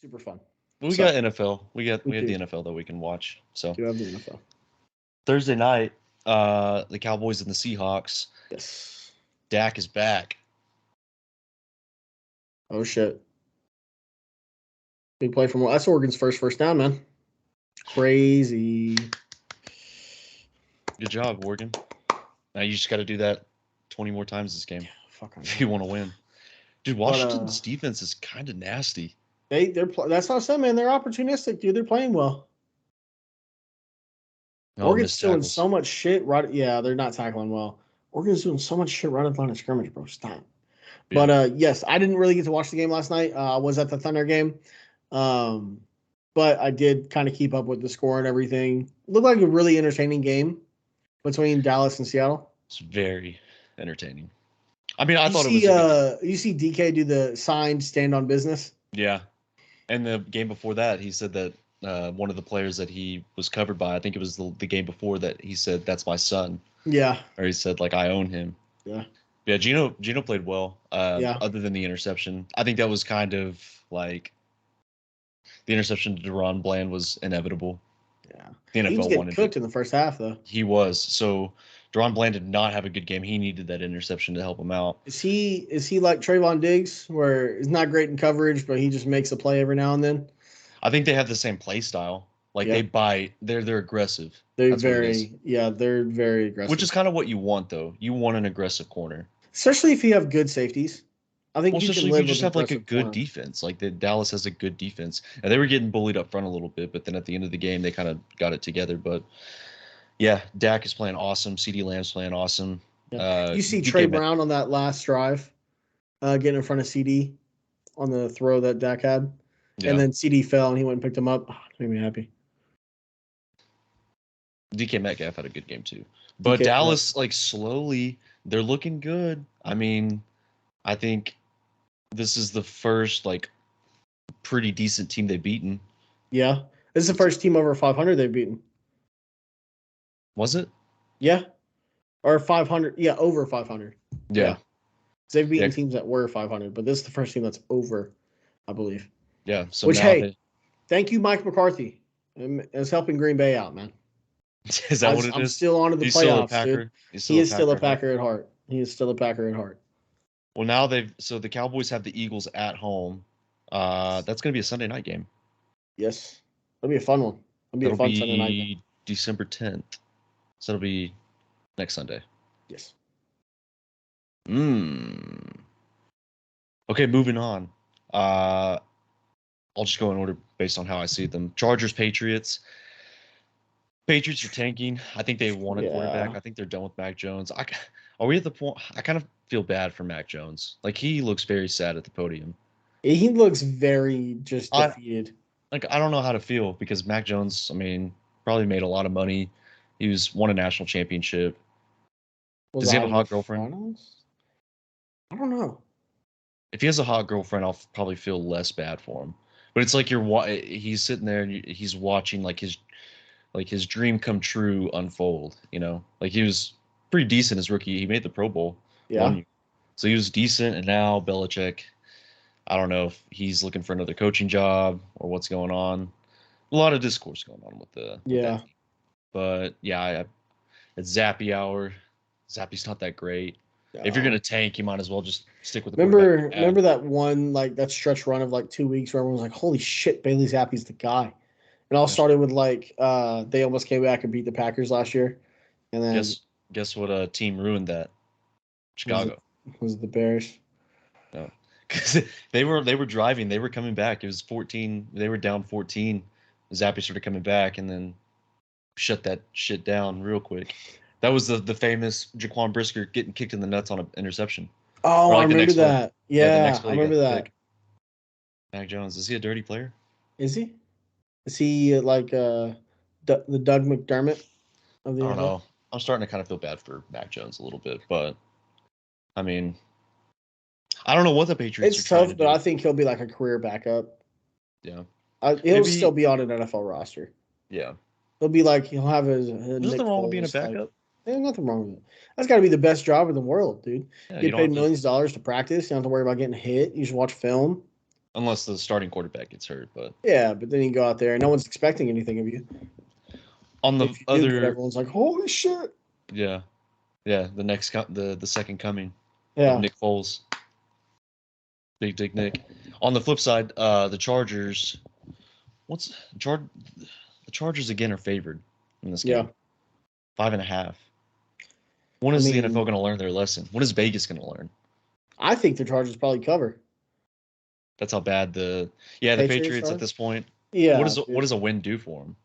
Super fun. We got NFL. We have do. the NFL that we can watch. So Do have the NFL. Thursday night, the Cowboys and the Seahawks. Yes. Dak is back. Oh shit. Big play from that's Oregon's first down, man. Crazy. Good job, Oregon. Now you just got to do that 20 more times this game if you want to win. Dude, Washington's defense is kind of nasty. They're that's not something, man. They're opportunistic, dude. They're playing well. Oregon's doing so much shit. Right? Yeah, they're not tackling well. Oregon's doing so much shit right at the line of scrimmage, bro. Stop. Yeah. But yes, I didn't really get to watch the game last night. I was at the Thunder game, but I did kind of keep up with the score and everything. Looked like a really entertaining game between Dallas and Seattle. It's very entertaining. I mean, I thought it was. You see DK do the signed stand on business. Yeah, and the game before that, he said that one of the players that he was covered by, I think it was the game before that, he said, "That's my son." Yeah. Or he said, like, "I own him." Yeah. Yeah, Gino played well. Other than the interception, I think that was kind of like the interception to Deron Bland was inevitable. Yeah, the NFL he was getting cooked in the first half, though. He was. So Deron Bland did not have a good game. He needed that interception to help him out. Is he like Trayvon Diggs, where he's not great in coverage, but he just makes a play every now and then? I think they have the same play style. Like they bite. They're aggressive. They're they're very aggressive. Which is kind of what you want, though. You want an aggressive corner, especially if you have good safeties. I think especially if you just have like a good defense. Like the Dallas has a good defense, and they were getting bullied up front a little bit, but then at the end of the game they kind of got it together. But yeah, Dak is playing awesome. CeeDee Lamb's playing awesome. Yeah. You see Trey Brown on that last drive, getting in front of CeeDee on the throw that Dak had, and then CeeDee fell and he went and picked him up. Oh, it made me happy. DK Metcalf had a good game too, but Dallas like slowly they're looking good. I mean, I think this is the first like pretty decent team they've beaten. Yeah, this is the first team over 500 they've beaten. Was it? Yeah, or 500? Yeah, over 500. Yeah. They've beaten teams that were 500, but this is the first team that's over, I believe. Yeah. So which thank you, Mike McCarthy. It's helping Green Bay out, man. Is that what it is? I'm still on to the playoffs, dude. He is still a Packer at heart. He is still a Packer at heart. Well, now the Cowboys have the Eagles at home. That's going to be a Sunday night game. Yes. It'll be a fun one. It'll be a fun Sunday night game. December 10th. So it'll be next Sunday. Yes. Okay, moving on. I'll just go in order based on how I see them. Chargers, Patriots. Patriots are tanking. I think they want a quarterback. I think they're done with Mac Jones. Are we at the point? I kind of feel bad for Mac Jones. Like he looks very sad at the podium. He looks very just defeated. I don't know how to feel because Mac Jones, I mean, probably made a lot of money. He won a national championship. Does he have a hot girlfriend? I don't know. If he has a hot girlfriend, I'll probably feel less bad for him. But it's like he's sitting there and he's watching like his dream come true unfold, you know? Like he was pretty decent as rookie. He made the Pro Bowl. Yeah. So he was decent, and now Belichick, I don't know if he's looking for another coaching job or what's going on. A lot of discourse going on with that team. But yeah, it's Zappy hour. Zappy's not that great. No. If you're gonna tank, you might as well just stick with the remember that one that stretch run of 2 weeks where everyone was like, "Holy shit, Bailey Zappi's the guy." It all started with they almost came back and beat the Packers last year, and then guess what team ruined that? Chicago. Was it the Bears? No, because they were driving, they were coming back. It was 14. They were down 14. Zappy started coming back and then shut that shit down real quick. That was the famous Jaquan Brisker getting kicked in the nuts on an interception. Oh, I remember that. Yeah, I remember that. Mac Jones, is he a dirty player? Is he? Is he the Doug McDermott of the NFL? I don't know. I'm starting to kind of feel bad for Mac Jones a little bit, but I mean, I don't know what the Patriots are trying to do. It's tough, but I think he'll be like a career backup. Yeah. He'll still be on an NFL roster. Yeah. He'll have his. There's nothing wrong with being a backup. There's nothing wrong with it. That's got to be the best job in the world, dude. Yeah, you get paid millions of dollars to practice. You don't have to worry about getting hit. You just watch film. Unless the starting quarterback gets hurt, but yeah, but then you go out there and no one's expecting anything of you. On the if you other, do good, everyone's like, "Holy shit!" Yeah, the second coming of Nick Foles, Big Dick Nick. On the flip side, the Chargers. What's Char- The Chargers again are favored in this game. 5.5. When is the NFL going to learn their lesson? When is Vegas going to learn? I think the Chargers probably cover. That's how bad the Patriots at this point. Yeah. What does a win do for them?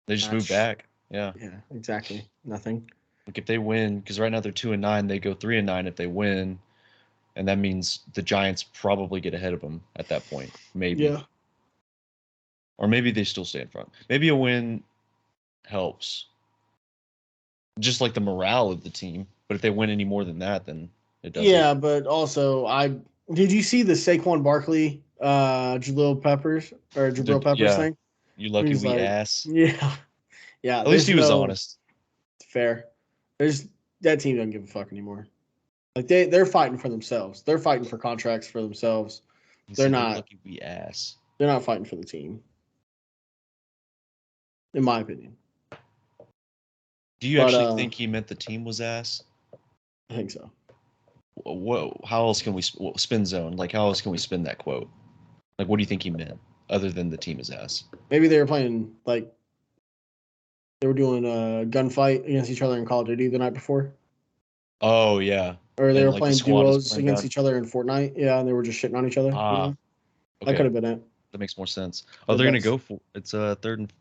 They just move back. Yeah. Yeah, exactly. Nothing. Like if they win, because right now they're 2-9, they go 3-9 if they win, and that means the Giants probably get ahead of them at that point. Maybe. Yeah. Or maybe they still stay in front. Maybe a win helps. Just like the morale of the team. But if they win any more than that, then it doesn't. Yeah, but also did you see the Saquon Barkley Jabril Peppers thing? You lucky we ass. Yeah. Yeah. At least he was honest. Fair. That team doesn't give a fuck anymore. Like they're fighting for themselves. They're fighting for contracts for themselves. They're not lucky we ass. They're not fighting for the team. In my opinion. Do you actually think he meant the team was ass? I think so. How else can we spin zone? Like, how else can we spin that quote? Like, what do you think he meant other than the team is ass? Maybe they were playing, like, they were doing a gunfight against each other in Call of Duty the night before. Oh, yeah. Or they were playing duos against each other in Fortnite. Yeah, and they were just shitting on each other. Okay. That could have been it. That makes more sense. Oh, they're going to go for it's third and.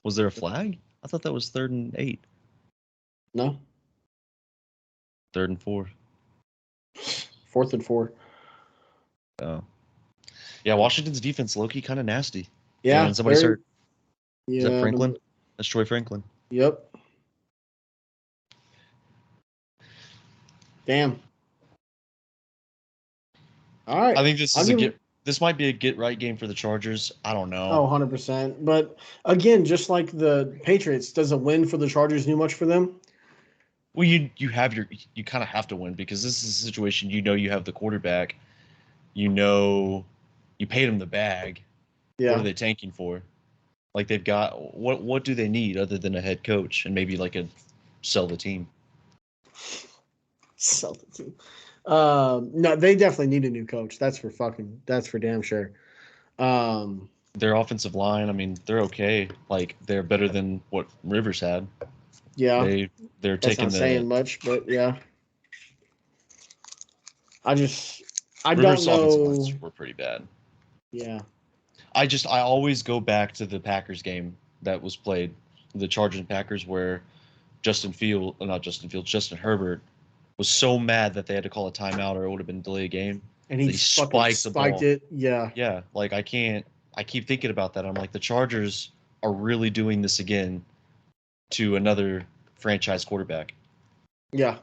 Was there a flag? I thought that was 3rd and 8. No. 3rd and 4. 4th and 4. Oh. Yeah, Washington's defense low-key kind of nasty. Yeah. And somebody's hurt. Yeah, is that Franklin? That's Troy Franklin. Yep. Damn. All right. I think this might be a get-right game for the Chargers. I don't know. Oh, 100%. But, again, just like the Patriots, does a win for the Chargers do much for them? Well, you kind of have to win because this is a situation you have the quarterback. You paid him the bag. Yeah. What are they tanking for? Like they've got what do they need other than a head coach and maybe like sell the team? Sell the team. No, they definitely need a new coach. That's for damn sure. Their offensive line, I mean, they're okay. Like they're better than what Rivers had. Yeah. They're That's taking not saying much, but yeah. I Rivers' don't know. Offensive lines were pretty bad. Yeah. I always go back to the Packers game that was played, the Chargers and Packers, where Justin Herbert was so mad that they had to call a timeout or it would have been a delayed game. And he spiked the ball. It. Yeah. Yeah. Like I keep thinking about that. I'm like, the Chargers are really doing this again to another franchise quarterback. Yeah.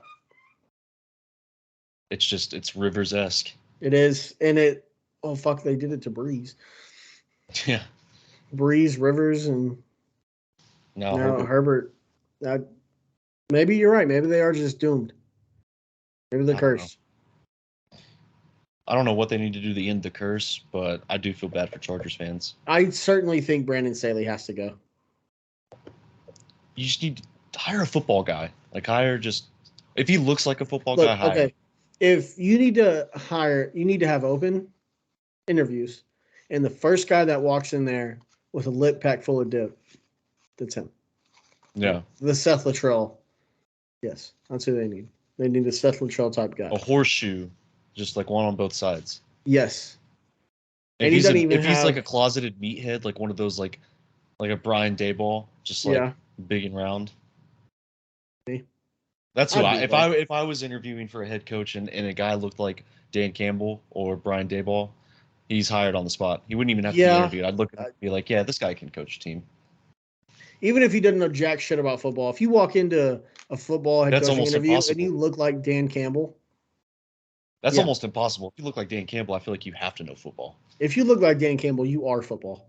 It's Rivers-esque. It is. And they did it to Breeze. Yeah. Breeze, Rivers, and now Herbert. Maybe you're right. Maybe they are just doomed. Maybe they're cursed. I don't know what they need to do to end the curse, but I do feel bad for Chargers fans. I certainly think Brandon Staley has to go. You just need to hire a football guy. Like if he looks like a football guy, hire. Okay. If you need to hire, you need to have open interviews. And the first guy that walks in there with a lip pack full of dip, that's him. Yeah. The Seth Luttrell. Yes, that's who they need. They need a Seth Luttrell type guy. A horseshoe, just like one on both sides. Yes. If he's like a closeted meathead, like one of those like a Brian Daboll, just like big and round. That's who if I was interviewing for a head coach and a guy looked like Dan Campbell or Brian Daboll, he's hired on the spot. He wouldn't even have to be interviewed. I'd look at him and be like, yeah, this guy can coach a team. Even if he doesn't know jack shit about football, if you walk into a football head coaching interview and you look like Dan Campbell. That's almost impossible. If you look like Dan Campbell, I feel like you have to know football. If you look like Dan Campbell, you are football.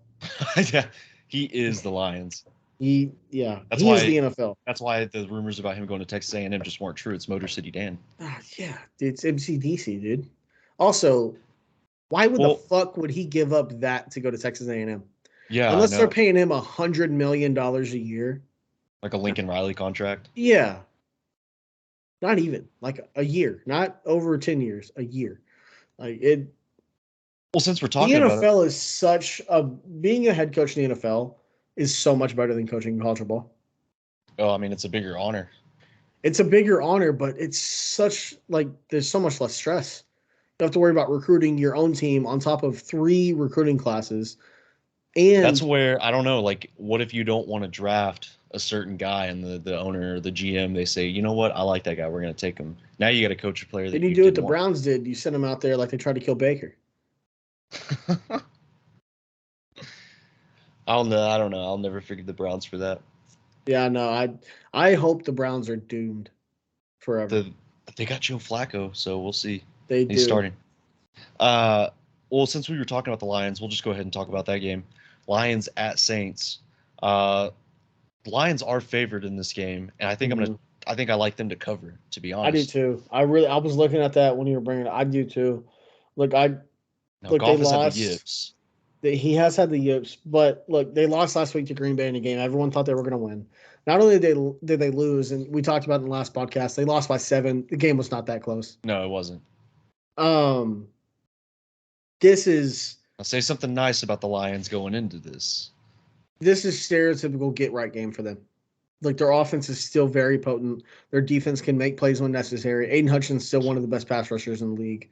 Yeah, he is the Lions. He is the NFL. That's why the rumors about him going to Texas A&M just weren't true. It's Motor City Dan. Yeah, it's MCDC, dude. Also, Why would the fuck would he give up that to go to Texas A&M? Yeah, unless they're paying him $100 million a year, like a Lincoln Riley contract. Yeah, not even like a year, not over 10 years, a year. Like it. Well, since we're talking about it, the NFL is such a being a head coach in the NFL is so much better than coaching college football. Oh, I mean, it's a bigger honor. It's a bigger honor, but it's such like there's so much less stress. You have to worry about recruiting your own team on top of 3 recruiting classes. And that's where I don't know. Like, what if you don't want to draft a certain guy, and the owner or the GM they say, you know what, I like that guy, we're going to take him. Now you got to coach a player that you do what the Browns did. You send him out there like they tried to kill Baker. I don't know. I'll never forgive the Browns for that. Yeah, no, I hope the Browns are doomed forever. They got Joe Flacco, so we'll see. He's starting. Well, since we were talking about the Lions, we'll just go ahead and talk about that game. Lions at Saints. Lions are favored in this game, and I think I think I like them to cover, to be honest. I do too. I was looking at that when you were bringing it. I do too. Look, they lost. Had the yips. He has had the yips, but look, they lost last week to Green Bay in a game everyone thought they were going to win. Not only did they lose, and we talked about in the last podcast, they lost by 7. The game was not that close. No, it wasn't. This is. I'll say something nice about the Lions going into this. This is stereotypical get-right game for them. Like, their offense is still very potent. Their defense can make plays when necessary. Aiden Hutchinson's still one of the best pass rushers in the league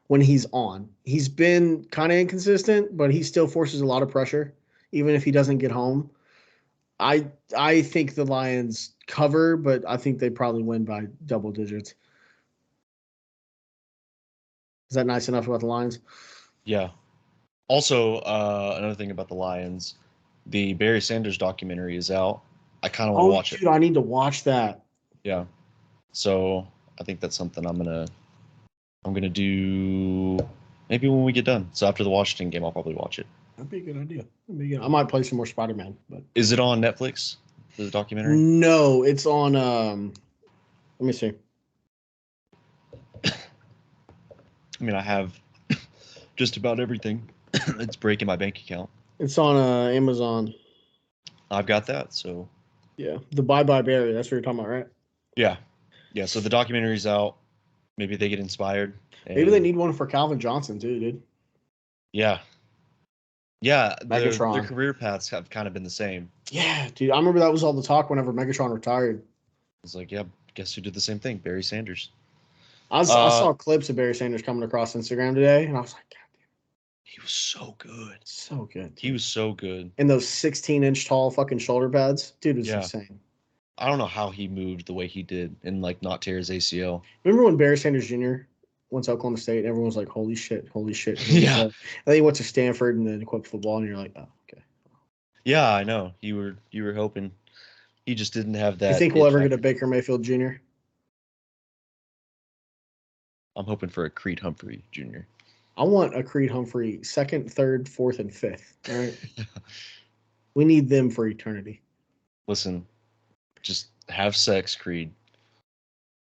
when he's on. He's been kind of inconsistent, but he still forces a lot of pressure, even if he doesn't get home. I think the Lions cover, but I think they probably win by double digits. Is that nice enough about the Lions? Yeah. Also, another thing about the Lions, the Barry Sanders documentary is out. I kind of want to watch it. Dude, I need to watch that. Yeah. So I think that's something I'm gonna do maybe when we get done. So after the Washington game, I'll probably watch it. That'd be a good idea. I might play some more Spider-Man. But is it on Netflix? The documentary? No, it's on. Let me see. I mean, I have just about everything. It's breaking my bank account. It's on Amazon. I've got that, so. Yeah, the Bye Bye Barry. That's what you're talking about, right? Yeah. So the documentary's out. Maybe they get inspired. Maybe they need one for Calvin Johnson too, dude. Yeah. Yeah, their Megatron. career paths have kind of been the same. Yeah, dude. I remember that was all the talk whenever Megatron retired. It's like, yeah, guess who did the same thing? Barry Sanders. I saw clips of Barry Sanders coming across Instagram today, and I was like, God damn. He was so good. So good. Dude. He was so good. And those 16-inch tall fucking shoulder pads. Dude, was insane. I don't know how he moved the way he did and, like, not tear his ACL. Remember when Barry Sanders Jr. went to Oklahoma State and everyone was like, holy shit. Yeah. And then he went to Stanford and then quit football, and you're like, oh, okay. Yeah, I know. You were hoping. He just didn't have that. You think we'll ever get a Baker Mayfield Jr.? I'm hoping for a Creed Humphrey Jr. I want a Creed Humphrey 2nd, 3rd, 4th, and 5th. All right. We need them for eternity. Listen, just have sex, Creed.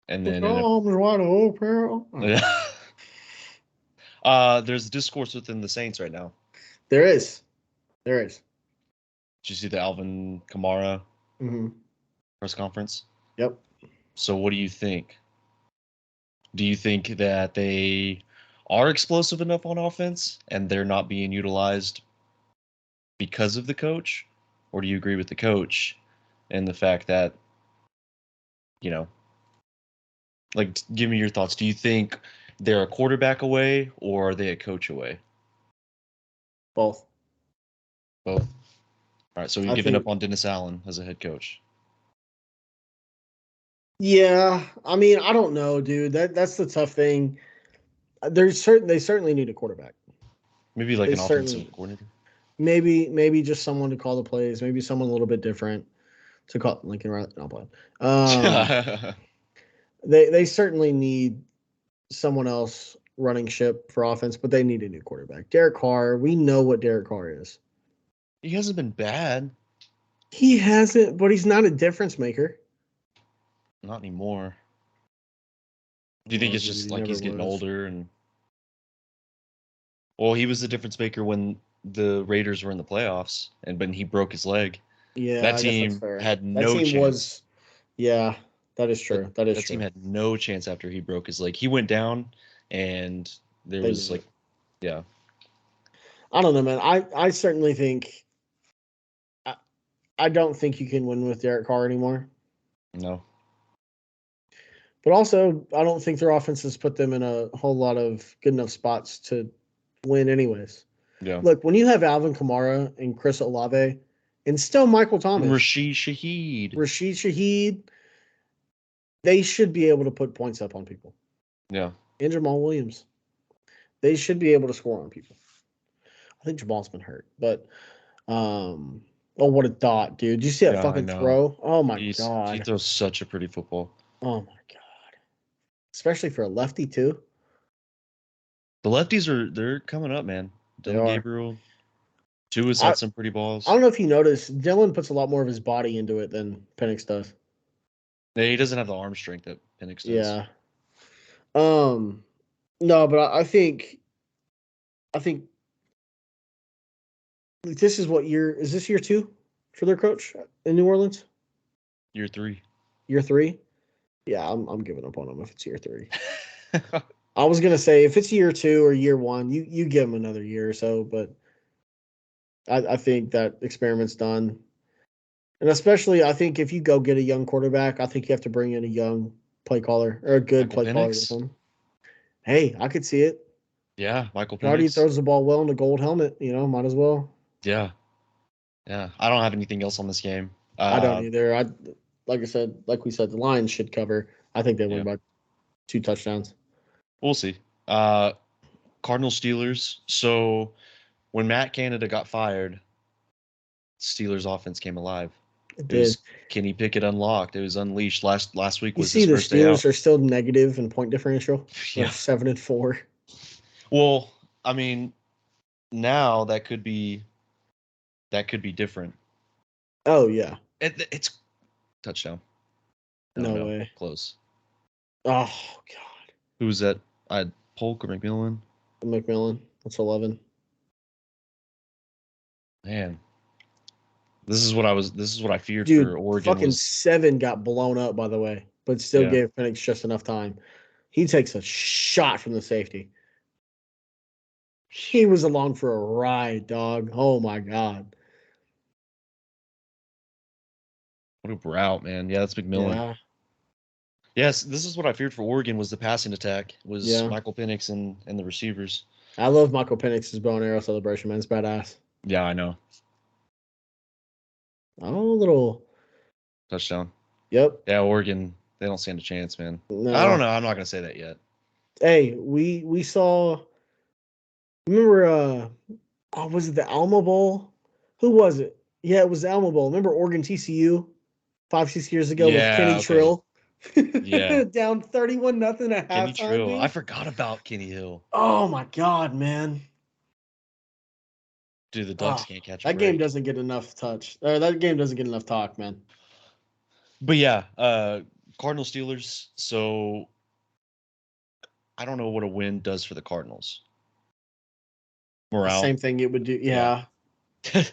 And then there's discourse within the Saints right now. There is. Did you see the Alvin Kamara press conference? Yep. So what do you think? Do you think that they are explosive enough on offense and they're not being utilized because of the coach? Or do you agree with the coach and the fact that, like, give me your thoughts. Do you think they're a quarterback away or are they a coach away? Both. All right, so we've given up on Dennis Allen as a head coach. Yeah, I mean, I don't know, dude. That's the tough thing. They certainly need a quarterback. Maybe like an offensive coordinator. Maybe just someone to call the plays. Maybe someone a little bit different to call Lincoln Riley. No, play. They certainly need someone else running ship for offense, but they need a new quarterback. Derek Carr, we know what Derek Carr is. He hasn't been bad. He hasn't, but he's not a difference maker. Not anymore. Do you think it's just like he's getting older and Well, he was the difference maker when the Raiders were in the playoffs, and when he broke his leg. Yeah, That I guess that's team fair. had That no team chance. was, yeah, that is That true. That is that team true. had no chance after he broke his leg. He went down, and there They was knew like, it. yeah, I don't know, man. I certainly think I, I don't think you can win with Derek Carr anymore. no, But also, I don't think their offense has put them in a whole lot of good enough spots to win, anyways. yeah. Look, when you have Alvin Kamara and Chris Olave, and still Michael And Thomas, Rashid Shaheed, Rashid Shaheed, they should be able to put points up on people. yeah, And Jamal Williams, they should be able to score on people. I think Jamal's been hurt, but oh, what a dot, dude! Did you see that yeah. I fucking know. throw? Oh my He god! throws such a pretty football. Oh my god! Especially for a lefty too. The lefties they're coming up, man. They Dylan are. Gabriel, Tua's I had some pretty I balls. don't know if you noticed, Dylan puts a lot more of his body into it than Penix does. Yeah, he doesn't have the arm strength that Penix does. Yeah. Um. No, but I think this is what year is this year two for their coach in New Orleans? Year 3. Year three? Yeah, I'm giving up on him if it's year three. I was gonna say if it's year two or year one, you give him another year or so, but I think that experiment's done. And especially I think if you go get a young quarterback, I think you have to bring in a young play caller or a good Michael play caller with Penix. him. Hey, I could see it. Yeah, Michael Already Penix. throws the ball well in the gold helmet, might as well. Yeah, yeah. I don't have anything else on this game. I don't either. Like I said, like we said, the Lions should cover. I think they win Yeah, by 2 touchdowns. we'll see. Uh, Cardinals Steelers. So when Matt Canada got fired, Steelers offense came alive. It It did. was Kenny Pickett unlocked. It was unleashed. Last week You was see, his the first day out. Steelers are still negative in point differential. They're Yeah. 7-4. Well, I mean, now that could be different. Oh yeah, It's touchdown. no No, way. close. Oh god, Who was that? I had Polk or McMillan. McMillan. That's 11. Man, this is what I feared Dude, for Oregon fucking was 7 got blown up by the way, but still yeah. gave Penix just enough time. He takes a shot from the safety. He was along for a ride, dog. Oh my god. What a route, man. Yeah, that's McMillan. Yeah, Yes, this is what I feared for Oregon was the passing attack was yeah. Michael Penix and the receivers. I love Michael Penix's bow and arrow celebration, man. It's badass. Yeah, I know. Oh, little. Touchdown. Yep. Yeah, Oregon, they don't stand a chance, man. I don't No. know. I'm not gonna say that yet. Hey, we saw. Remember? Oh, was it the Alma Bowl? Who was it? Yeah, it was the Alma Bowl. Remember Oregon TCU 5-6 years ago with Yeah, Kenny okay. Trill Yeah. down 31-0 at Kenny halftime, Trill. I dude. forgot about Kenny Hill. Oh my god, man. Dude, the Ducks Oh, can't catch a that game break. doesn't get enough touch. That game doesn't get enough talk, man. But yeah, Cardinal Steelers. So I don't know what a win does for the Cardinals. The Morale. same thing it would do. Yeah. Yeah.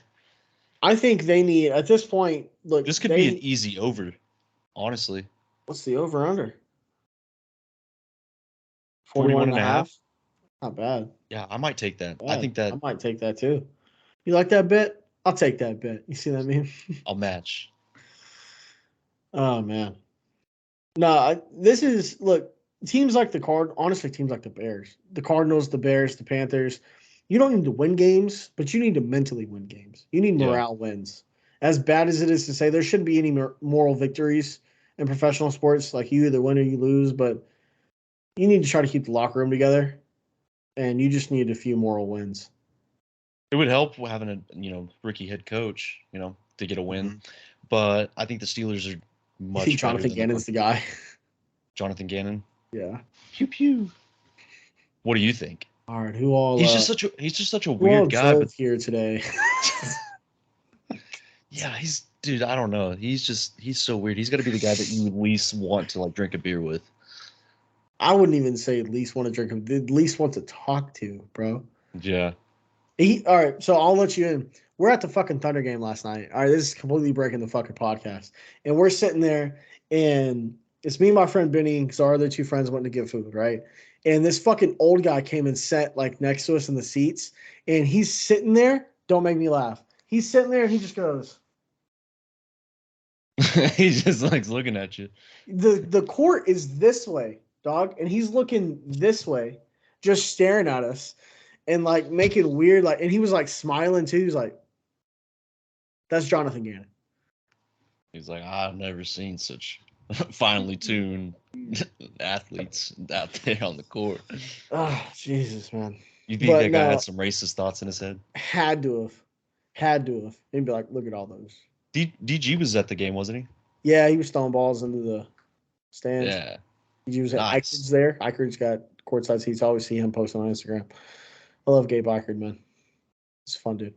I think they need at this point. Look, This could be an easy over, honestly. what's the over under? 41 41 and and a a half. half. Not bad. Yeah, I might take that. I Bad. think I that might take that too. You like that bet? I'll take that bet. You see that meme? I'll match. Oh man. No, this is look, teams like honestly, teams like the Bears, the Cardinals, the Bears, the Panthers, you don't need to win games, but you need to mentally win games. You need Yeah. morale wins. As bad as it is to say, there shouldn't be any moral victories in professional sports. Like you either win or you lose, but you need to try to keep the locker room together, and you just need a few moral wins. It would help having a rookie head coach, to get a win. Mm-hmm. But I think the Steelers are You think much better Jonathan than the Gannon's the guy? Jonathan Gannon. Yeah. Pew pew. What do you think? All right. Who all? He's just such a who all weird guy, but drove here today? yeah, dude, I don't know. He's so weird. He's got to be the guy that you at least want to like drink a beer with. I wouldn't even say at least want to drink him. At least want to talk to, bro. Yeah. All right, so I'll let you in. We're at the fucking Thunder game last night. All right, this is completely breaking the fucking podcast. And we're sitting there, and it's me and my friend Benny, because our other two friends went to get food, right? And this fucking old guy came and sat like next to us in the seats, and he's sitting there. Don't make me laugh. He's sitting there, and he just goes. He's just like looking at you. The court is this way, dog, and he's looking this way, just staring at us, and like making weird like. And he was like smiling too. He was like, "That's Jonathan Gannon." He's like, I've never seen such finely tuned athletes out there on the court. Oh, Jesus, man. You think that guy had some racist thoughts in his head? Had to have. Had to have. He'd be like, look at all those. DG was at the game, wasn't he? Yeah, he was throwing balls into the stands. Yeah. DG was at Nice. Eichard's there. Eichard's got courtside seats. I always see him posting on Instagram. I love Gabe Eichard, man. He's a fun dude.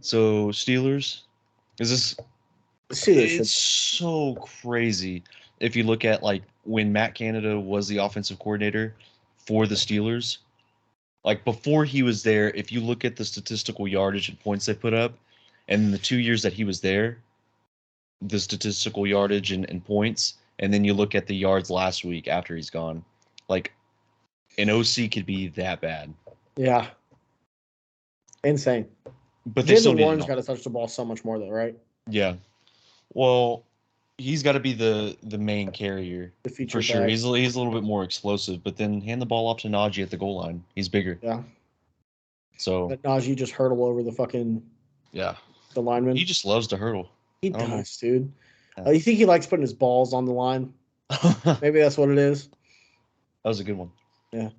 So, Steelers, is this... It's so crazy if you look at like when Matt Canada was the offensive coordinator for the Steelers. Like before he was there, if you look at the statistical yardage and points they put up, and the 2 years that he was there, the statistical yardage and points, and then you look at the yards last week after he's gone, like an OC could be that bad. Yeah. Insane. But they still Warren's got to touch the ball so much more though, right? Yeah. Well, he's got to be the main carrier for sure. He's a little bit more explosive, but then hand the ball off to Najee at the goal line. He's bigger. Yeah. So let Najee just hurdle over the fucking the lineman. He just loves to hurdle. He does, dude. You think he likes putting his balls on the line? Maybe that's what it is. That was a good one. Yeah.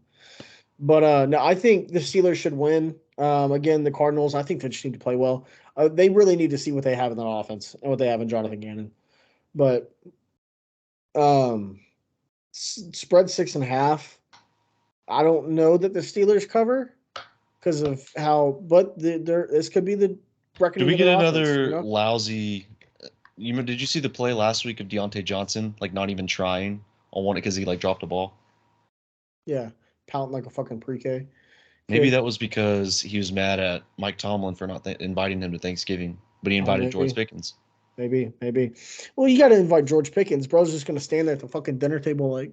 But no, I think the Steelers should win. Again, the Cardinals, I think they just need to play well. They really need to see what they have in their offense and what they have in Jonathan Gannon. But spread 6.5. I don't know that the Steelers cover because of how, but this could be the reckoning. Did we get another lousy? Did you see the play last week of Deontay Johnson like not even trying on one because he like dropped a ball? Yeah, pouting like a fucking pre-K. Maybe that was because he was mad at Mike Tomlin for not inviting him to Thanksgiving, but he invited George Pickens. Maybe. Well, you got to invite George Pickens. Bro's just going to stand there at the fucking dinner table like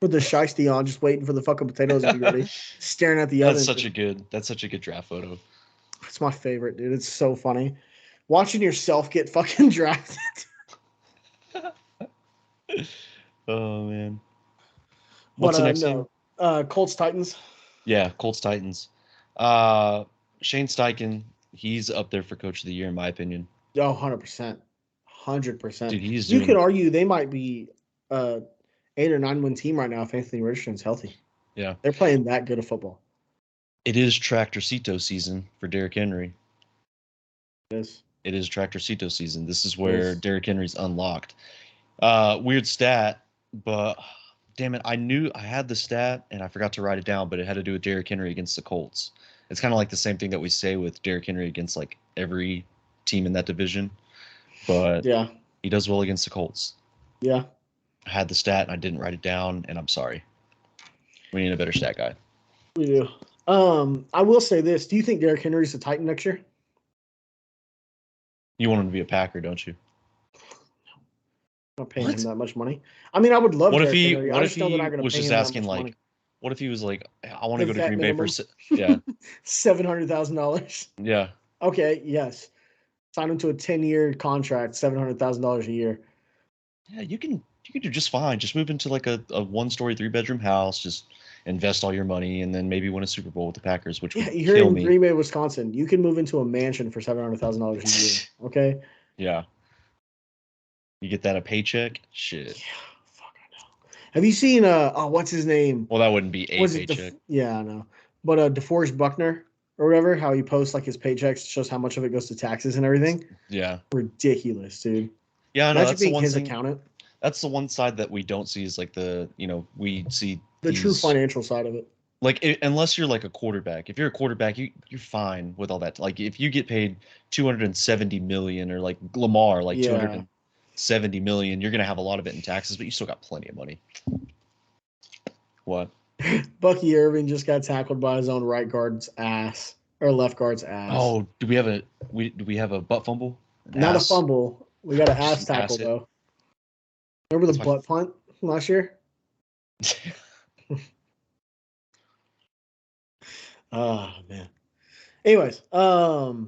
with the shiesty on, just waiting for the fucking potatoes to be ready, staring at the oven. That's such a good draft photo. It's my favorite, dude. It's so funny. Watching yourself get fucking drafted. Oh, man. What's the next game? Colts Titans. Yeah, Colts Titans. Shane Steichen, he's up there for Coach of the Year in my opinion. Oh, 100%. 100%. Dude, you could argue they might be 8 or 9 win team right now if Anthony Richardson's healthy. Yeah. They're playing that good of football. It is Tractorcito season for Derrick Henry. Yes. It is Tractorcito season. This is where Derrick Henry's unlocked. Weird stat, but damn it, I knew I had the stat and I forgot to write it down, but it had to do with Derrick Henry against the Colts. It's kind of like the same thing that we say with Derrick Henry against like every team in that division. But yeah, he does well against the Colts. Yeah. I had the stat and I didn't write it down, and I'm sorry. We need a better stat guy. We do. I will say this. Do you think Derrick Henry's a Titan next year? You want him to be a Packer, don't you? I'm not paying him that much money. I mean, I would love. What if he was just asking like, money. What if he was like, I want to go to Green Bay for $700,000? Yeah. Okay. Yes. Sign him to a 10-year contract, $700,000 a year. Yeah, you can do just fine. Just move into like a 1-story 3-bedroom house. Just invest all your money and then maybe win a Super Bowl with the Packers, which would you're in Green Bay, Wisconsin. You can move into a mansion for $700,000 a year. Okay. Yeah. You get that a paycheck? Shit. Yeah. Fuck, I know. Have you seen what's his name? Well, that wouldn't be a paycheck. Yeah, I know. But DeForest Buckner or whatever, how he posts like his paychecks, shows how much of it goes to taxes and everything. Yeah. Ridiculous, dude. Yeah, I know. That's being his accountant. That's the one side that we don't see is like we see the true financial side of it. Like unless you're like a quarterback. If you're a quarterback, you're fine with all that. Like if you get paid $270 million or like Lamar, like $270 million, you're gonna have a lot of it in taxes, but you still got plenty of money. What? Bucky Irving just got tackled by his own right guard's ass or left guard's ass. Oh, do we have a butt fumble? Not a fumble. We got an ass tackle though. Remember the butt punt last year? Oh man. Anyways, oh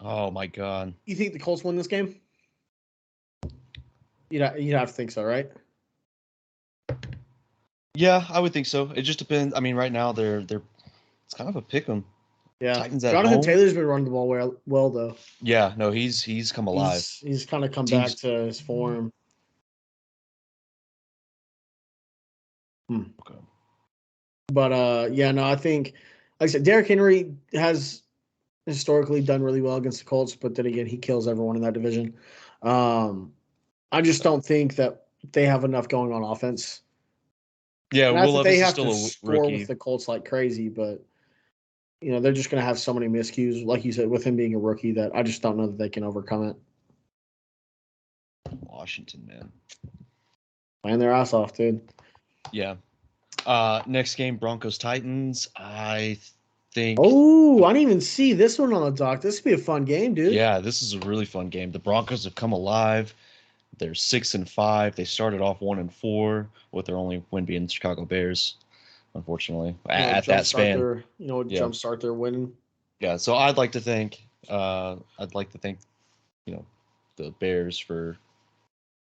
my god. You think the Colts win this game? You'd have to think so, right? Yeah, I would think so. It just depends. I mean, right now they're it's kind of a pick 'em. Yeah. Titans at Jonathan home. Taylor's been running the ball well though. Yeah, no, he's come alive. He's kind of come back to his form. Okay. But yeah, no, I think like I said, Derrick Henry has historically done really well against the Colts, but then again, he kills everyone in that division. I just don't think that they have enough going on offense. Yeah, Will Levis is still a rookie with the Colts like crazy, but they're just going to have so many miscues, like you said, with him being a rookie that I just don't know that they can overcome it. Washington, man, playing their ass off, dude. Yeah. Next game, Broncos Titans. I think. Oh, I didn't even see this one on the dock. This could be a fun game, dude. Yeah, this is a really fun game. The Broncos have come alive. They're 6-5. They started off 1-4 with their only win being the Chicago Bears, unfortunately. At that span, jumpstart their winning. Yeah, so I'd like to thank the Bears for,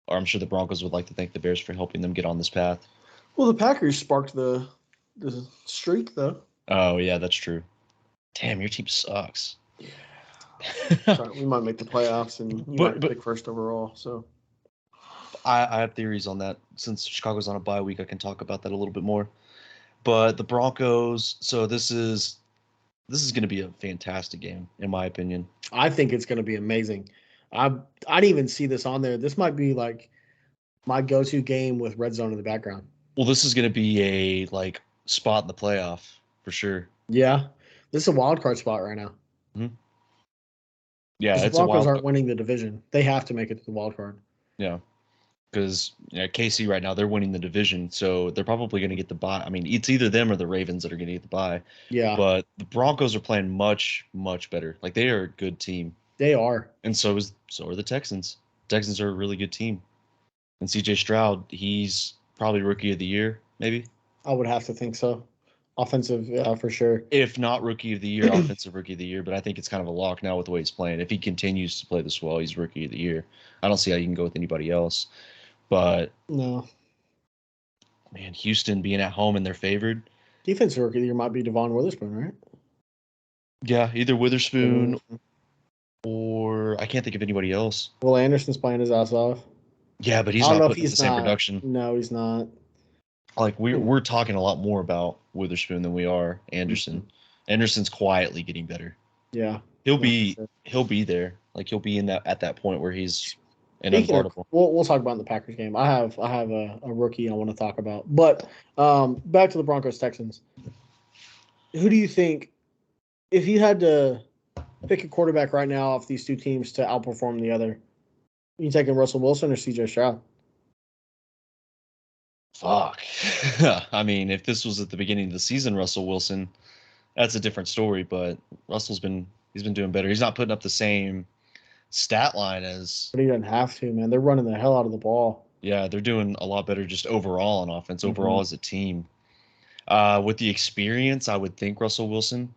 or I'm sure the Broncos would like to thank the Bears for helping them get on this path. Well, the Packers sparked the streak, though. Oh yeah, that's true. Damn, your team sucks. Yeah. Sorry, we might make the playoffs, and you might pick first overall. So. I have theories on that. Since Chicago's on a bye week, I can talk about that a little bit more. But the Broncos, so this is going to be a fantastic game, in my opinion. I think it's going to be amazing. I didn't even see this on there. This might be like my go-to game with Red Zone in the background. Well, this is going to be a spot in the playoff for sure. Yeah, this is a wild card spot right now. Mm-hmm. Yeah, the Broncos aren't winning the division. They have to make it to the wild card. Yeah. Because KC right now, they're winning the division, so they're probably going to get the bye. I mean, it's either them or the Ravens that are going to get the bye. Yeah. But the Broncos are playing much, much better. Like, they are a good team. They are. And so are the Texans. Texans are a really good team. And CJ Stroud, he's probably Rookie of the Year, maybe? I would have to think so. Offensive, for sure. If not Rookie of the Year, Offensive Rookie of the Year. But I think it's kind of a lock now with the way he's playing. If he continues to play this well, he's Rookie of the Year. I don't see how you can go with anybody else. But no, man, Houston being at home and they're favored. Defensive Rookie of the Year might be Devon Witherspoon, right? Yeah, either Witherspoon or I can't think of anybody else. Will Anderson's playing his ass off. Yeah, but he's not putting the same production. No, he's not. Like we're talking a lot more about Witherspoon than we are Anderson. Mm-hmm. Anderson's quietly getting better. Yeah, he'll be there. Like he'll be at that point where he's. We'll talk about in the Packers game. I have a rookie I want to talk about. But back to the Broncos Texans. Who do you think, if you had to pick a quarterback right now off these two teams to outperform the other, you taking Russell Wilson or CJ Stroud? Fuck. I mean, if this was at the beginning of the season, Russell Wilson, that's a different story. But he's been doing better. He's not putting up the same stat line as. But he doesn't have to, man. They're running the hell out of the ball. Yeah, they're doing a lot better just overall on offense, overall as a team. With the experience, I would think Russell Wilson.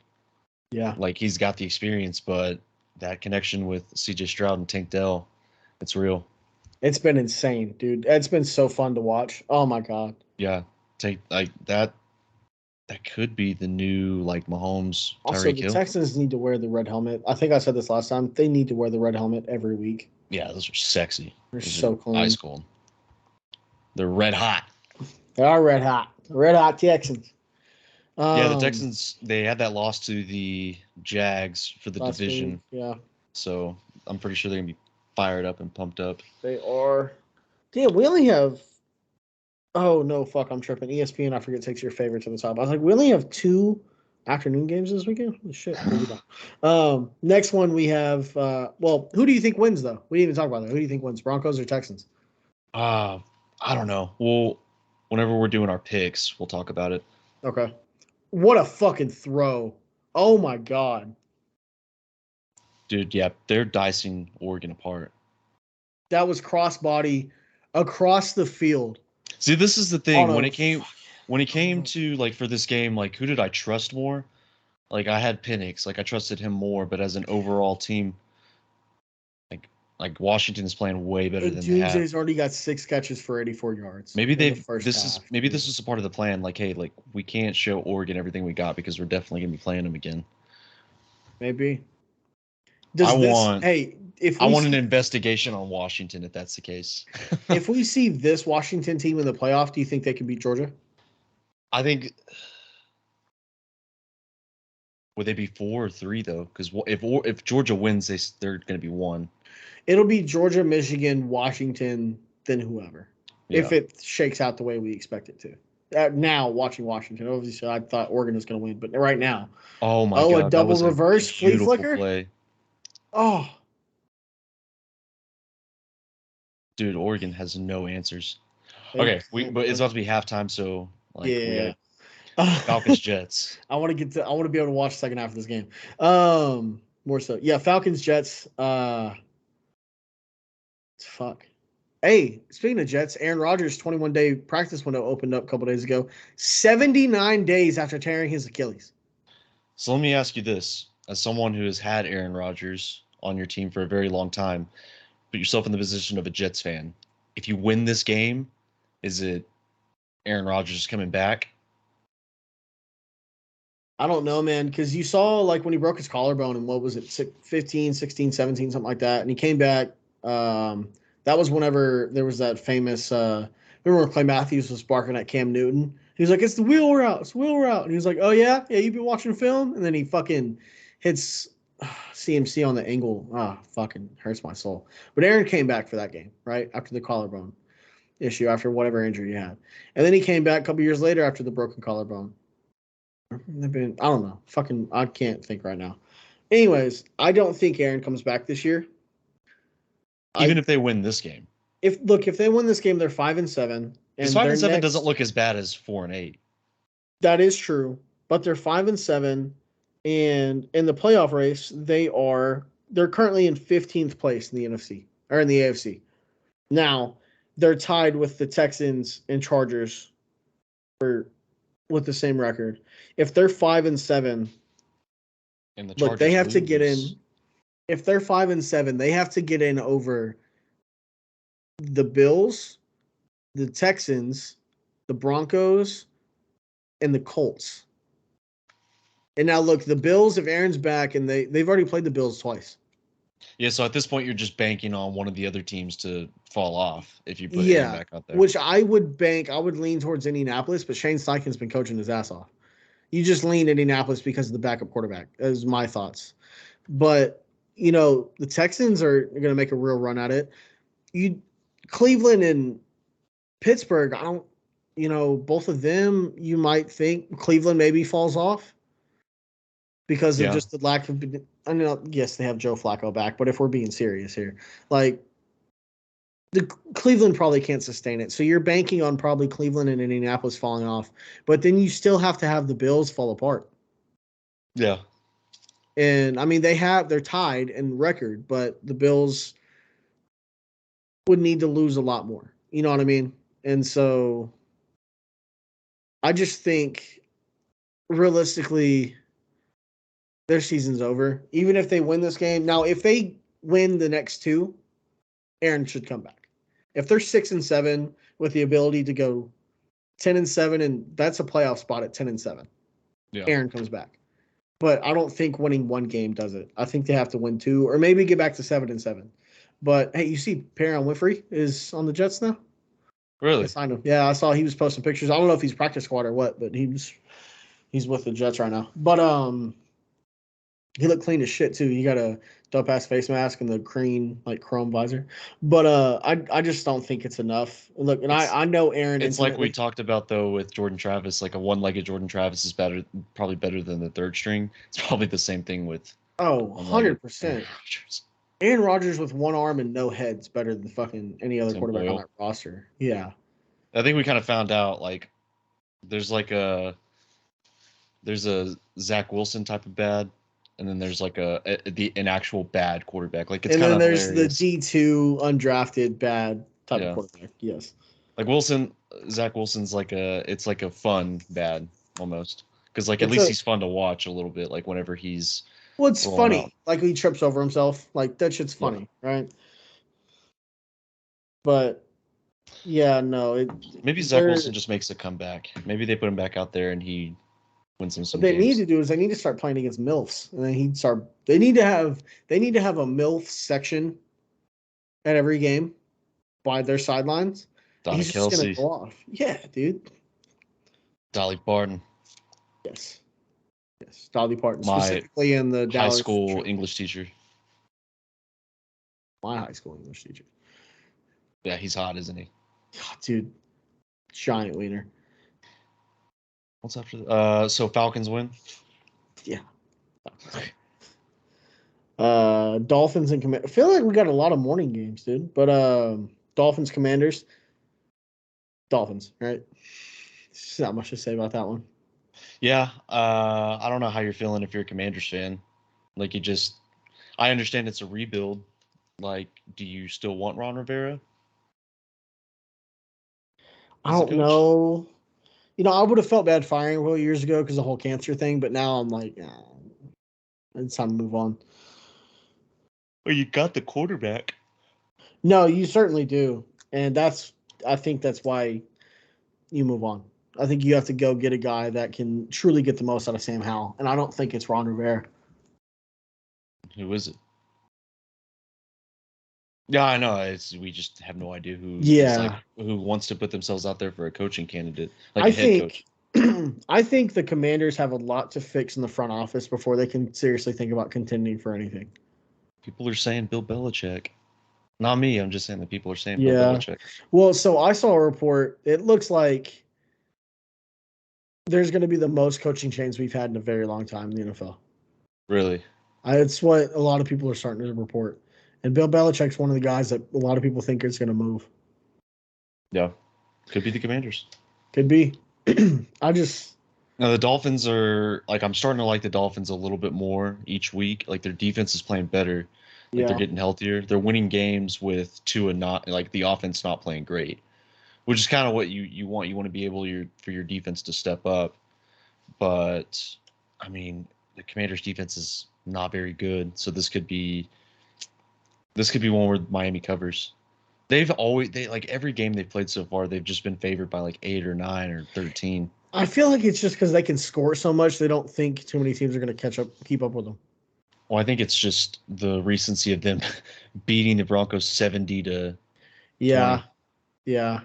Yeah. Like he's got the experience, but that connection with CJ Stroud and Tank Dell, it's real. It's been insane, dude. It's been so fun to watch. Oh my God. Yeah. That could be the new Mahomes. Also, the Texans need to wear the red helmet. I think I said this last time. They need to wear the red helmet every week. Yeah, those are sexy. They're so clean. Ice cold. They're red hot. They are red hot. Red hot Texans. Yeah, the Texans, they had that loss to the Jags for the division. Week, yeah. So I'm pretty sure they're going to be fired up and pumped up. They are. Damn, we only have. Oh, no, fuck, I'm tripping. ESPN, I forget, takes your favorite to the top. I was like, we only have 2 afternoon games this weekend? Holy shit. Next one we have, who do you think wins, though? We didn't even talk about that. Who do you think wins, Broncos or Texans? I don't know. Whenever we're doing our picks, we'll talk about it. Okay. What a fucking throw. Oh my God. Dude, yeah, they're dicing Oregon apart. That was crossbody across the field. See, this is the thing. On When a it came to like for this game, like who did I trust more? Like I had Penix, like I trusted him more, but as an overall team, like Washington is playing way better than they have. Doomsday's already got 6 catches for 84 yards Maybe in the first half. maybe this is a part of the plan. Like, hey, like we can't show Oregon everything we got because we're definitely gonna be playing them again. Maybe. I Does this want hey, if I we want an see investigation on Washington if that's the case. if we see this Washington team in the playoff, do you think they can beat Georgia? I think would they be 4 or 3 though? Because if Georgia wins, they're going to be 1. It'll be Georgia, Michigan, Washington, then whoever. Yeah. If it shakes out the way we expect it to. Now, watching Washington, obviously, I thought Oregon was going to win, but right now, Oh my God, a double reverse flea beautiful flicker. Play. Oh, dude, Oregon has no answers. Okay, but it's about to be halftime, so like yeah. we got Falcons Jets. I want to be able to watch the second half of this game. More so, yeah. Falcons Jets. Fuck. Hey, speaking of Jets, Aaron Rodgers' 21-day practice window opened up a couple days ago. 79 days after tearing his Achilles. So let me ask you this: as someone who has had Aaron Rodgers on your team for a very long time, put yourself in the position of a Jets fan. If you win this game, is it Aaron Rodgers coming back? I don't know, man, because you saw like when he broke his collarbone and what was it, 15, 16, 17, something like that, and he came back. That was whenever there was that famous. Remember when Clay Matthews was barking at Cam Newton? He was like, "It's the wheel route, it's the wheel route," and he was like, "Oh yeah, yeah, you've been watching film," and then he fucking hits CMC on the angle. Fucking hurts my soul. But Aaron came back for that game, right after the collarbone issue, after whatever injury he had, and then he came back a couple years later after the broken collarbone. They've been, I don't know. Fucking, I can't think right now. Anyways, I don't think Aaron comes back this year. Even if they win this game. If they win this game, they're 5-7, Because 5-7 doesn't look as bad as 4-8. That is true, but they're 5-7, and in the playoff race, they're currently in 15th place in the NFC or in the AFC. Now they're tied with the Texans and Chargers with the same record. If they're 5-7, and the look, they have to get in. lose. If they're 5-7, they have to get in over the Bills, the Texans, the Broncos, and the Colts. And now look, the Bills, if Aaron's back, and they've already played the Bills twice. Yeah, so at this point, you're just banking on one of the other teams to fall off if you put Aaron back out there. Which I would lean towards Indianapolis, but Shane Steichen's been coaching his ass off. You just lean Indianapolis because of the backup quarterback, is my thoughts. But, the Texans are going to make a real run at it. Cleveland and Pittsburgh, both of them, you might think Cleveland maybe falls off because of just the lack of. I mean, yes, they have Joe Flacco back, but if we're being serious here, like the Cleveland probably can't sustain it. So you're banking on probably Cleveland and Indianapolis falling off, but then you still have to have the Bills fall apart. Yeah. And I mean, they're tied in record, but the Bills would need to lose a lot more. You know what I mean? And so I just think realistically their season's over. Even if they win this game. Now, if they win the next two, Aaron should come back. If they're 6-7 with the ability to go 10-7, and that's a playoff spot at 10-7, Aaron comes back. But I don't think winning one game does it. I think they have to win 2 or maybe get back to 7-7. But hey, you see Perrin Winfrey is on the Jets now? Really? I signed him. Yeah, I saw he was posting pictures. I don't know if he's practice squad or what, but he's with the Jets right now. But he looked clean as shit too. He got a dope ass face mask and the green like chrome visor. But I just don't think it's enough. Look, and I know Aaron. It's like we talked about though with Jordan Travis. Like a one-legged Jordan Travis is probably better than the third string. It's probably the same thing with 100%. Aaron Rodgers with one arm and no head's better than fucking any other quarterback on that roster. Yeah. I think we kind of found out like there's like a there's a Zach Wilson type of bad, and then there's like an actual bad quarterback. Like it's And kind then of there's the hilarious. D2 undrafted bad type of Yeah, quarterback. Yes. like Zach Wilson's it's like a fun bad almost because like at It's least a he's fun to watch a little bit. Like whenever he's well, it's rolling out. funny. Like he trips over himself. Like that shit's Yeah. funny, right? But yeah, no, Maybe Zach they're Wilson just makes a comeback. Maybe they put him back out there and he wins them what some they need games. to do is they need to start playing against MILFs. And then he'd start they need to have a MILF section at every game by their sidelines. Donna He's just gonna Kelsey, go off. Yeah, dude. Dolly Parton, Yes. Yes. Dolly Parton, my specifically in the high Dallas school show. English teacher. My high school English teacher. Yeah, he's hot, isn't he? God, dude, giant wiener. What's after so Falcons win? Yeah. Dolphins and Commanders. I feel like we got a lot of morning games, dude. But Dolphins, Commanders, Dolphins, right? There's not much to say about that one. Yeah, I don't know how you're feeling if you're a Commanders fan. Like I understand it's a rebuild. Like, do you still want Ron Rivera I as the don't coach? know. I would have felt bad firing Will years ago because the whole cancer thing, but now I'm like, it's time to move on. Well, you got the quarterback. No, you certainly do, and I think that's why you move on. I think you have to go get a guy that can truly get the most out of Sam Howell, and I don't think it's Ron Rivera. Who is it? Yeah, I know. We just have no idea Yeah, who wants to put themselves out there for a coaching candidate, like I a head coach. think I think the Commanders have a lot to fix in the front office before they can seriously think about contending for anything. People are saying Bill Belichick. Not me. I'm just saying that people are saying Bill Yeah. Belichick. Well, so I saw a report. It looks like there's going to be the most coaching change we've had in a very long time in the NFL. Really? It's what a lot of people are starting to report. And Bill Belichick's one of the guys that a lot of people think is going to move. Yeah. Could be the Commanders. Could be. I just. Now the Dolphins are like I'm starting to like the Dolphins a little bit more each week. Like their defense is playing better. Like they're Yeah. getting healthier. They're winning games with Tua not like the offense not playing great, which is kind of what you want. You want to be able for your defense to step up. But I mean, the Commanders' defense is not very good, so this could be one where Miami covers. They like every game they've played so far, they've just been favored by like 8 or 9 or 13. I feel like it's just because they can score so much, they don't think too many teams are going to keep up with them. Well, I think it's just the recency of them beating the Broncos 70-20. Yeah. Yeah.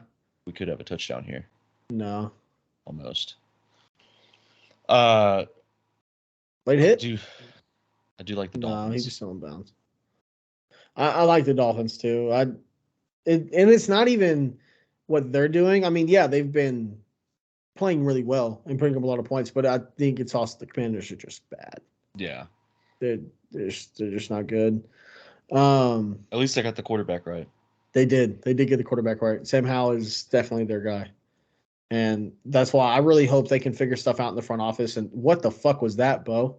We could have a touchdown here, No. almost. Uh, Late I hit? do, I do like the No, he Dolphins. was still in bounds. I like the Dolphins too. And it's not even what they're doing. I mean, yeah, they've been playing really well and putting up a lot of points, but I think it's also the Commanders are just bad. Yeah, They're they're just not good. at least I got the quarterback right. They did get the quarterback right. Sam Howell is definitely their guy, and that's why I really hope they can figure stuff out in the front office. And what the fuck was that, Bo?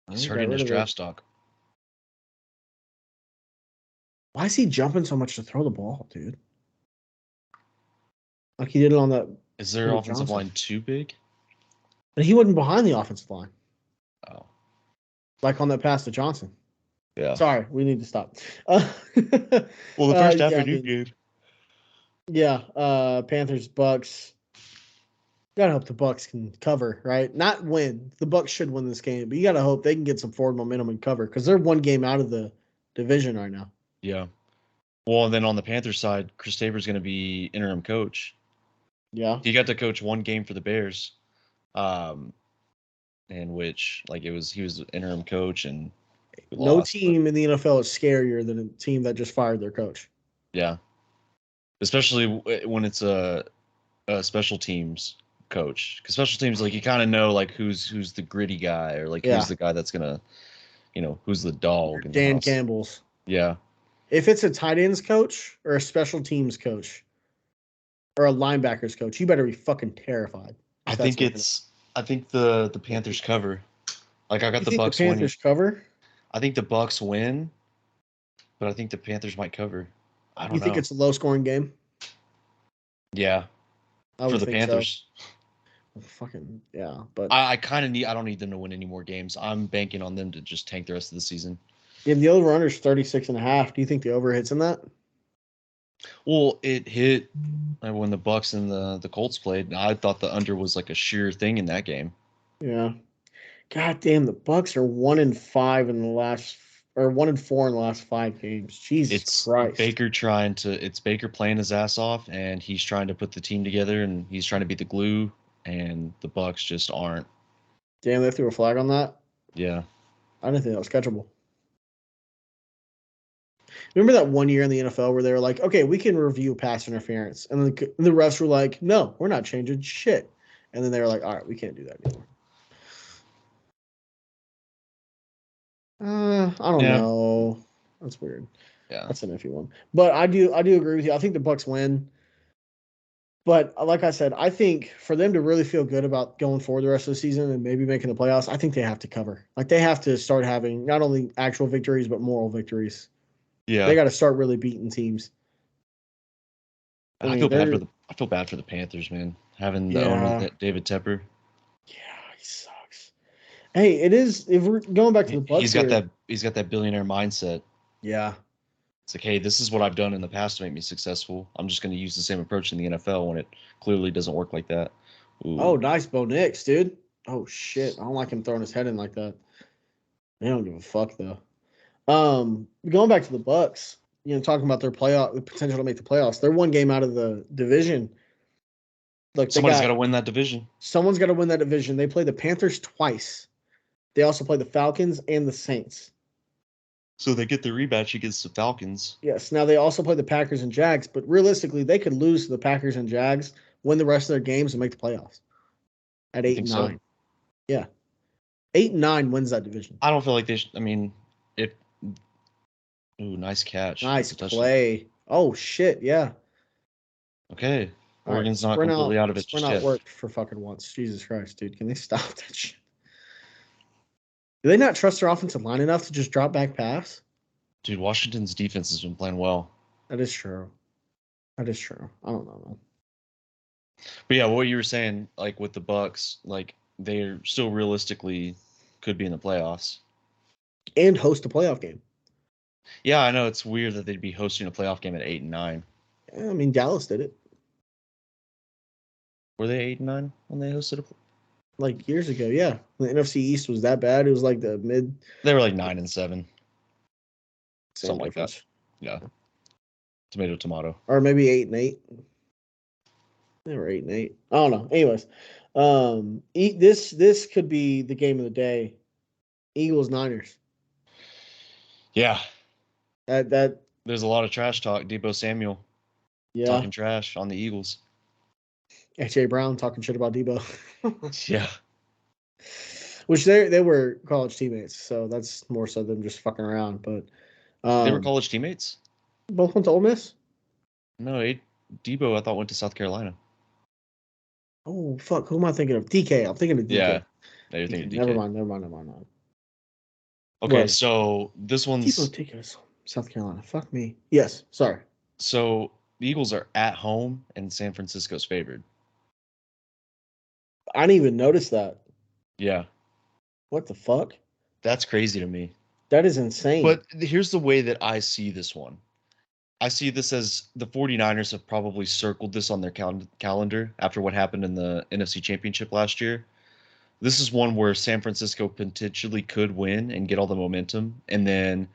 He's Got hurting rid his of it. draft stock. Why is he jumping so much to throw the ball, dude? Like he did it on that. Is their offensive line too big? And he wasn't behind the offensive line. Oh, Like on that pass to Johnson. yeah. Sorry, we need to stop. Well, the first yeah, afternoon game. Yeah, Panthers, Bucks. Gotta hope the Bucks can cover, right? Not win. The Bucks should win this game, but you gotta hope they can get some forward momentum and cover because they're one game out of the division right now. Yeah. Well, and then on the Panthers side, Chris Tabor's going to be interim coach. Yeah. He got to coach one game for the Bears, in which like he was the interim coach and we No lost. team in the NFL is scarier than a team that just fired their coach. Yeah, especially when it's a special teams coach. Because special teams, like you kind of know like who's the gritty guy or like who's the guy that's gonna, who's the dog in the Dan house. Campbell's. Yeah. If it's a tight ends coach or a special teams coach, or a linebackers coach, you better be fucking terrified. I think the Panthers cover. Like I got You the think the Bucks winning. Panthers cover? I think the Bucks win, but I think the Panthers might cover. I don't You think know. it's a low scoring game? Yeah, I for would the think so. Panthers. Fucking yeah, but I kind of need. I don't need them to win any more games. I'm banking on them to just tank the rest of the season. yeah, the over under is 36.5. Do you think the over hits in that? Well, it hit when the Bucks and the Colts played. I thought the under was like a sheer thing in that game. Yeah. God damn, the Bucks are 1-5 in the last, or 1-4 in the last 5 games. Jesus It's Christ. it's Baker playing his ass off, and he's trying to put the team together, and he's trying to be the glue, and the Bucks just aren't. Damn, they threw a flag on that. Yeah. I didn't think that was catchable. Remember that one year in the NFL where they were like, okay, we can review pass interference. And the refs were like, no, we're not changing shit. And then they were like, all right, we can't do that anymore. I don't Yeah. know. That's weird. Yeah. That's an iffy one. But I do agree with you. I think the Bucks win. But like I said, I think for them to really feel good about going forward the rest of the season and maybe making the playoffs, I think they have to cover. Like they have to start having not only actual victories but moral victories. Yeah. They got to start really beating teams. I mean, feel bad for the Panthers, man. Having the owner David Tepper. Yeah, he sucks. Hey, it is. If we're going back to the Bucks here, He's got that billionaire mindset. yeah. It's like, hey, this is what I've done in the past to make me successful. I'm just going to use the same approach in the NFL when it clearly doesn't work like that. Ooh. Oh, nice, Bo Nix, dude. Oh shit, I don't like him throwing his head in like that. They don't give a fuck though. Going back to the Bucks, talking about their the potential to make the playoffs. They're one game out of the division. Like somebody's got to win that division. Someone's got to win that division. They play the Panthers twice. They also play the Falcons and the Saints. So they get the rematch against the Falcons. Yes. Now they also play the Packers and Jags, but realistically, they could lose to the Packers and Jags, win the rest of their games, and make the playoffs at 8-9. So? Yeah, 8-9 wins that division. I don't feel like they should. I mean, if ooh, nice catch, nice play. Oh shit, yeah. Okay, Oregon's not completely out of it. Sprint out worked for fucking once. Jesus Christ, dude, can they stop that shit? Do they not trust their offensive line enough to just drop back pass? Dude, Washington's defense has been playing well. That is true. I don't know, man. But yeah, what you were saying, like with the Bucks, like they're still realistically could be in the playoffs and host a playoff game. Yeah, I know it's weird that they'd be hosting a playoff game at 8-9. I mean, Dallas did it. Were they 8-9 when they hosted like years ago? Yeah, the NFC East was that bad. It was like the mid. They were like 9-7, something like that. Yeah, tomato, or maybe 8-8. They were 8-8. I don't know. Anyways, this could be the game of the day. Eagles Niners. Yeah. That there's a lot of trash talk. Deebo Samuel. Yeah. Talking trash on the Eagles. H.A. Brown talking shit about Deebo. Yeah. Which they were college teammates, so that's more so than just fucking around. But they were college teammates? Both went to Ole Miss? No, Deebo I thought went to South Carolina. Oh fuck! Who am I thinking of? DK. I'm thinking of DK. Yeah. No, you're thinking DK. Never mind. Okay, so this one's Deebo DK. South Carolina. Fuck me. Yes. Sorry. So the Eagles are at home and San Francisco's favored. I didn't even notice that. Yeah. What the fuck? That's crazy to me. That is insane. But here's the way that I see this one. I see this as the 49ers have probably circled this on their calendar after what happened in the NFC Championship last year. This is one where San Francisco potentially could win and get all the momentum. And then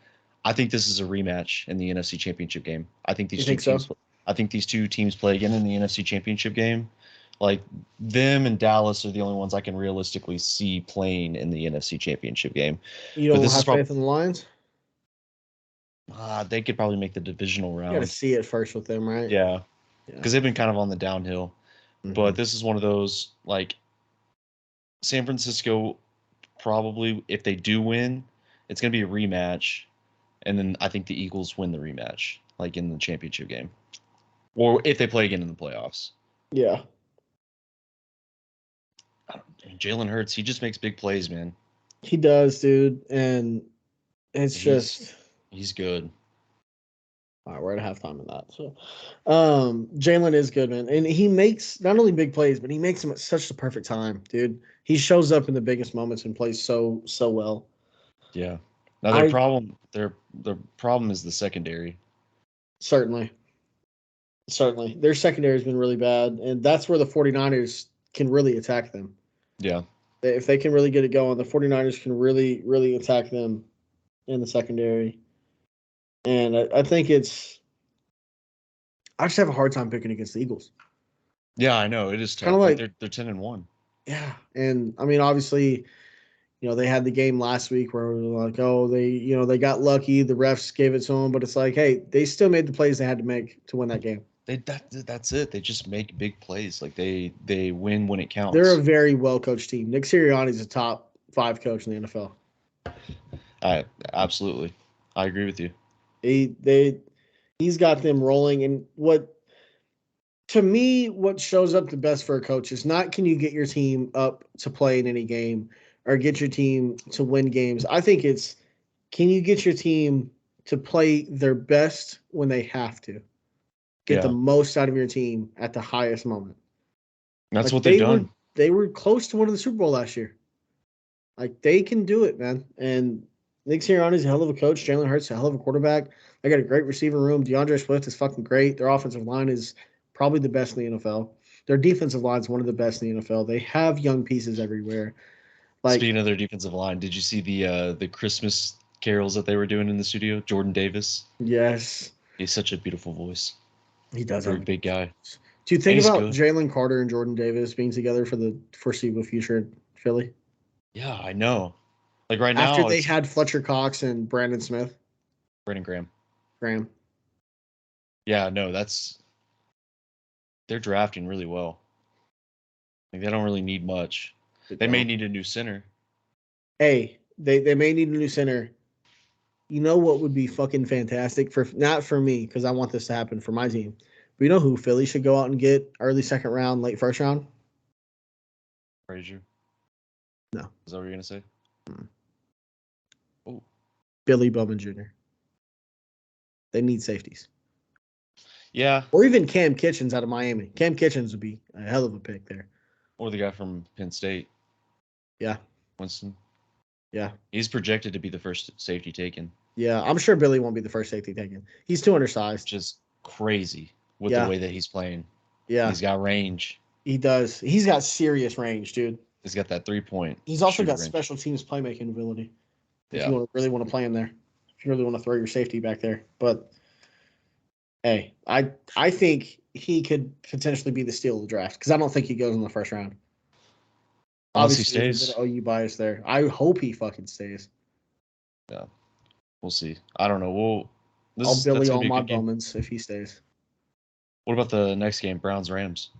I think this is a rematch in the NFC Championship game. I think these two teams play again in the NFC Championship game. Like them and Dallas are the only ones I can realistically see playing in the NFC Championship game. You don't have faith in the Lions? They could probably make the divisional round. You got to see it first with them, right? Yeah. Because they've been kind of on the downhill. Mm-hmm. But this is one of those, like, San Francisco probably, if they do win, it's going to be a rematch. And then I think the Eagles win the rematch, like in the championship game. Or if they play again in the playoffs. Yeah. Jalen Hurts, he just makes big plays, man. He does, dude. And it's just. He's good. All right, we're at halftime in that. So, Jalen is good, man, and he makes not only big plays, but he makes them at such the perfect time, dude. He shows up in the biggest moments and plays so well. Yeah. Now their problem is the secondary. Certainly. Their secondary has been really bad, and that's where the 49ers can really attack them. Yeah. If they can really get it going, the 49ers can really attack them in the secondary. And I think I just have a hard time picking against the Eagles. Yeah, I know. It is tough. Kind of like they're 10-1. Yeah. And I mean, obviously, they had the game last week where we were like, oh, they got lucky. The refs gave it to them, but it's like, hey, they still made the plays they had to make to win that game. That's it. They just make big plays. Like they win when it counts. They're a very well coached team. Nick Sirianni's a top 5 coach in the NFL. Absolutely, I agree with you. He's got them rolling, and what shows up the best for a coach is not can you get your team up to play in any game or get your team to win games. I think it's can you get your team to play their best when they have to. Get the most out of your team at the highest moment. That's what they've done. They were close to winning the Super Bowl last year. Like, they can do it, man. And Nick Sirianni's a hell of a coach. Jalen Hurts is a hell of a quarterback. They got a great receiver room. DeAndre Swift is fucking great. Their offensive line is probably the best in the NFL. Their defensive line is one of the best in the NFL. They have young pieces everywhere. Like, speaking of their defensive line, did you see the Christmas carols that they were doing in the studio? Jordan Davis. Yes. He's such a beautiful voice. He does. Very big guy. Do you think about Jalen Carter and Jordan Davis being together for the foreseeable future in Philly? Yeah, I know. Like right now, after they had Fletcher Cox and Brandon Graham. Yeah, no, they're drafting really well. Like they don't really need much. They may need a new center. Hey, they may need a new center. You know what would be fucking fantastic not for me because I want this to happen for my team. But you know who Philly should go out and get early second round, late first round? Frazier. No. Is that what you're gonna say? Oh. Billy Bowman Jr. They need safeties. Yeah. Or even Cam Kitchens out of Miami. Cam Kitchens would be a hell of a pick there. Or the guy from Penn State. Yeah. Winston. Yeah. He's projected to be the first safety taken. Yeah, I'm sure Billy won't be the first safety taken. He's too undersized. Just crazy with the way that he's playing. Yeah. He's got range. He does. He's got serious range, dude. He's got that 3-point. He's also got special teams playmaking ability. If you really want to play him there. If you really want to throw your safety back there. But hey, I think he could potentially be the steal of the draft because I don't think he goes in the first round. Unless he stays. There's a bit of OU bias there. I hope he fucking stays. Yeah. We'll see. I don't know. I'll Billy all my Bowmans if he stays. What about the next game, Browns-Rams?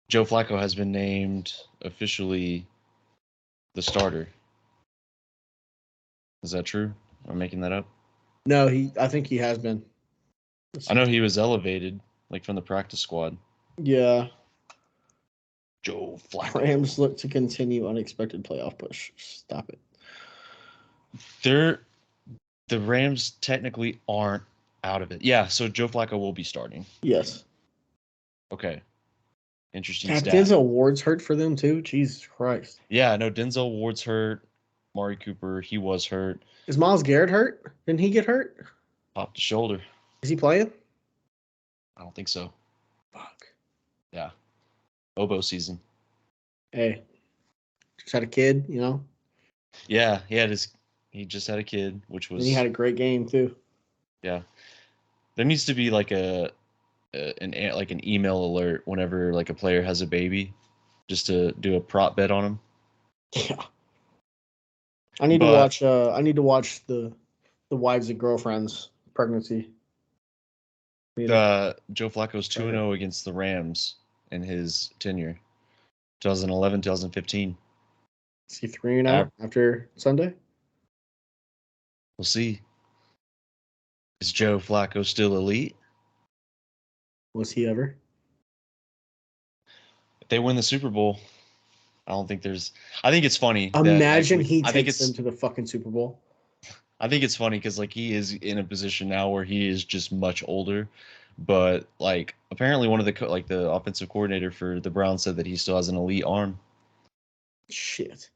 Joe Flacco has been named officially the starter. Is that true? Am I making that up? No, I think he has been. I know he was elevated, like from the practice squad. Yeah. Joe Flacco. Rams look to continue unexpected playoff push. Stop it. The Rams technically aren't out of it. Yeah, so Joe Flacco will be starting. Yes. Okay. Interesting stat. Denzel Ward's hurt for them too? Jesus Christ. Yeah, no, Denzel Ward's hurt. Mari Cooper, he was hurt. Is Myles Garrett hurt? Didn't he get hurt? Popped the shoulder. Is he playing? I don't think so. Fuck. Yeah. Oboe season. Hey. Just had a kid, Yeah, he just had a kid, which was. And he had a great game too. Yeah. There needs to be like an email alert whenever like a player has a baby, just to do a prop bet on him. Yeah. I need to watch the wives and girlfriends pregnancy. Joe Flacco's 2-0 against the Rams in his tenure. 2011, 2015. Is he 3-0 after Sunday? We'll see. Is Joe Flacco still elite? Was he ever? If they win the Super Bowl, I don't think there's. I think it's funny. Imagine that, he I think takes them to the fucking Super Bowl. I think it's funny because like he is in a position now where he is just much older, but like apparently one of the offensive coordinator for the Browns said that he still has an elite arm. Shit.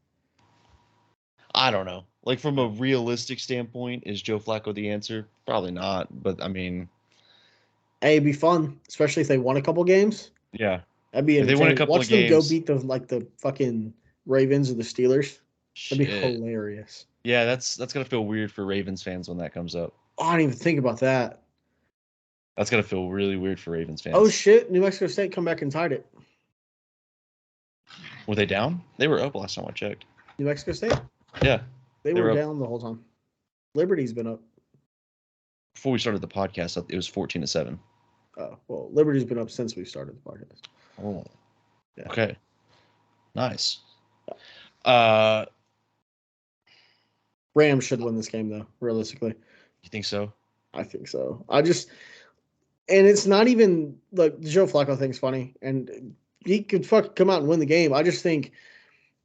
I don't know. Like from a realistic standpoint, is Joe Flacco the answer? Probably not. But I mean, hey, it'd be fun, especially if they won a couple games. yeah. That'd be If they win a entertaining. couple Watch of them go games, beat the fucking Ravens or the Steelers. That'd be shit. hilarious. Yeah, that's gonna feel weird for Ravens fans when that comes up. Oh, I didn't even think about that. That's gonna feel really weird for Ravens fans. Oh shit! New Mexico State come back and tied it. Were they down? They were up last time I checked. New Mexico State. Yeah. They were down the whole time. Liberty's been up. Before we started the podcast, it was 14-7. Oh, well, Liberty's been up since we started the podcast. Oh. Yeah. Okay. Nice. Rams should win this game though, realistically. You think so? I think so. And it's not even like the Joe Flacco thing's funny, and he could fucking come out and win the game. I just think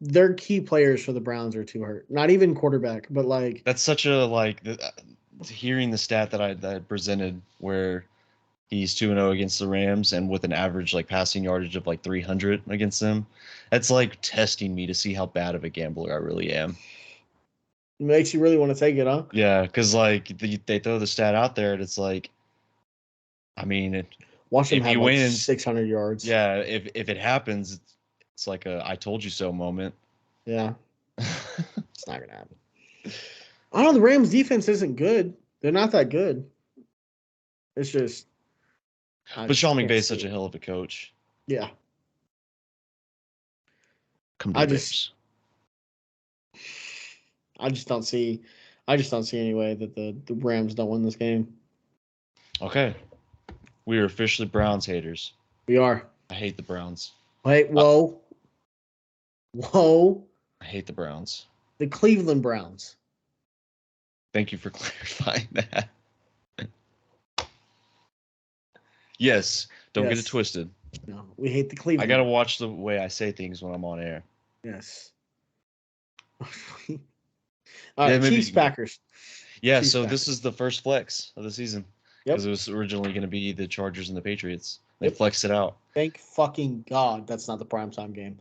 their key players for the Browns are too hurt. Not even quarterback, but like that's such a hearing the stat that I presented where he's 2-0 against the Rams and with an average like passing yardage of like 300 against them. That's like testing me to see how bad of a gambler I really am. It makes you really want to take it, huh? Yeah, because like they throw the stat out there and it's like, I mean, watch him have like wins 600 yards. Yeah, if it happens, it's like a "I told you so" moment. Yeah, it's not gonna happen. I don't know. The Rams' defense isn't good. They're not that good. It's just. But Sean McVay is such a hell of a coach. Yeah. Come to the Bears. I just don't see any way that the Rams don't win this game. Okay. We are officially Browns haters. We are. I hate the Browns. Wait, whoa. I hate the Browns. The Cleveland Browns. Thank you for clarifying that. Yes. Don't get it twisted. No, we hate the Cleveland. I got to watch the way I say things when I'm on air. Yes. All right, Chiefs Packers. Yeah, Chiefs, so Packers. This is the first flex of the season. Yep. Because it was originally going to be the Chargers and the Patriots. They flexed it out. Thank fucking God that's not the primetime game.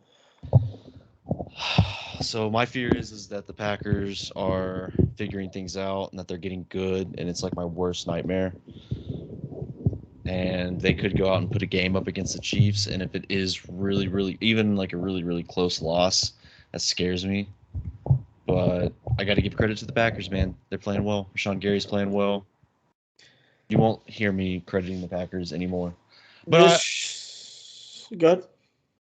So my fear is that the Packers are figuring things out and that they're getting good, and it's like my worst nightmare. And they could go out and put a game up against the Chiefs, and if it is really, really, even like a really, really close loss, that scares me. But I got to give credit to the Packers, man. They're playing well. Rashawn Gary's playing well. You won't hear me crediting the Packers anymore. But good.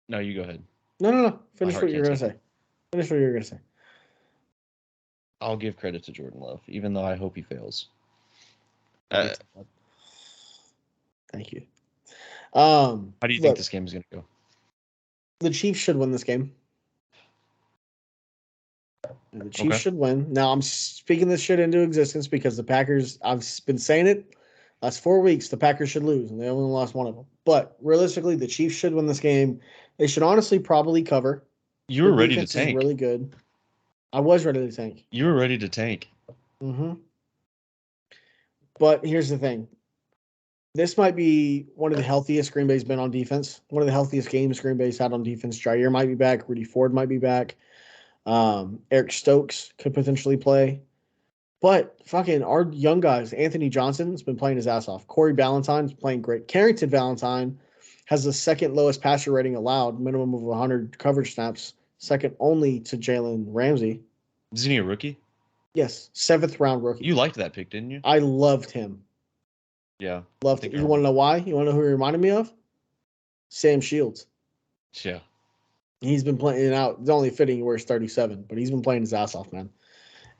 No, you go ahead. No. Finish what you're going to say. I'll give credit to Jordan Love, even though I hope he fails. Thank you. How do you think this game is going to go? The Chiefs should win this game. The Chiefs should win. Now, I'm speaking this shit into existence because the Packers, I've been saying it last 4 weeks, the Packers should lose, and they only lost one of them. But realistically, the Chiefs should win this game. They should honestly probably cover. You were ready to tank. Is really good. I was ready to tank. You were ready to tank. Mm-hmm. But here's the thing. This might be one of the healthiest Green Bay's been on defense. One of the healthiest games Green Bay's had on defense. Jair might be back. Rudy Ford might be back. Eric Stokes could potentially play. But fucking our young guys, Anthony Johnson's been playing his ass off. Corey Ballantyne's playing great. Carrington Valentine has the second lowest passer rating allowed, minimum of 100 coverage snaps, second only to Jalen Ramsey. Isn't he a rookie? Yes, 7th round rookie. You liked that pick, didn't you? I loved him. Yeah. Loved it. You want to know why? You want to know who he reminded me of? Sam Shields. Yeah. He's been playing out. It's only fitting he wears 37, but he's been playing his ass off, man.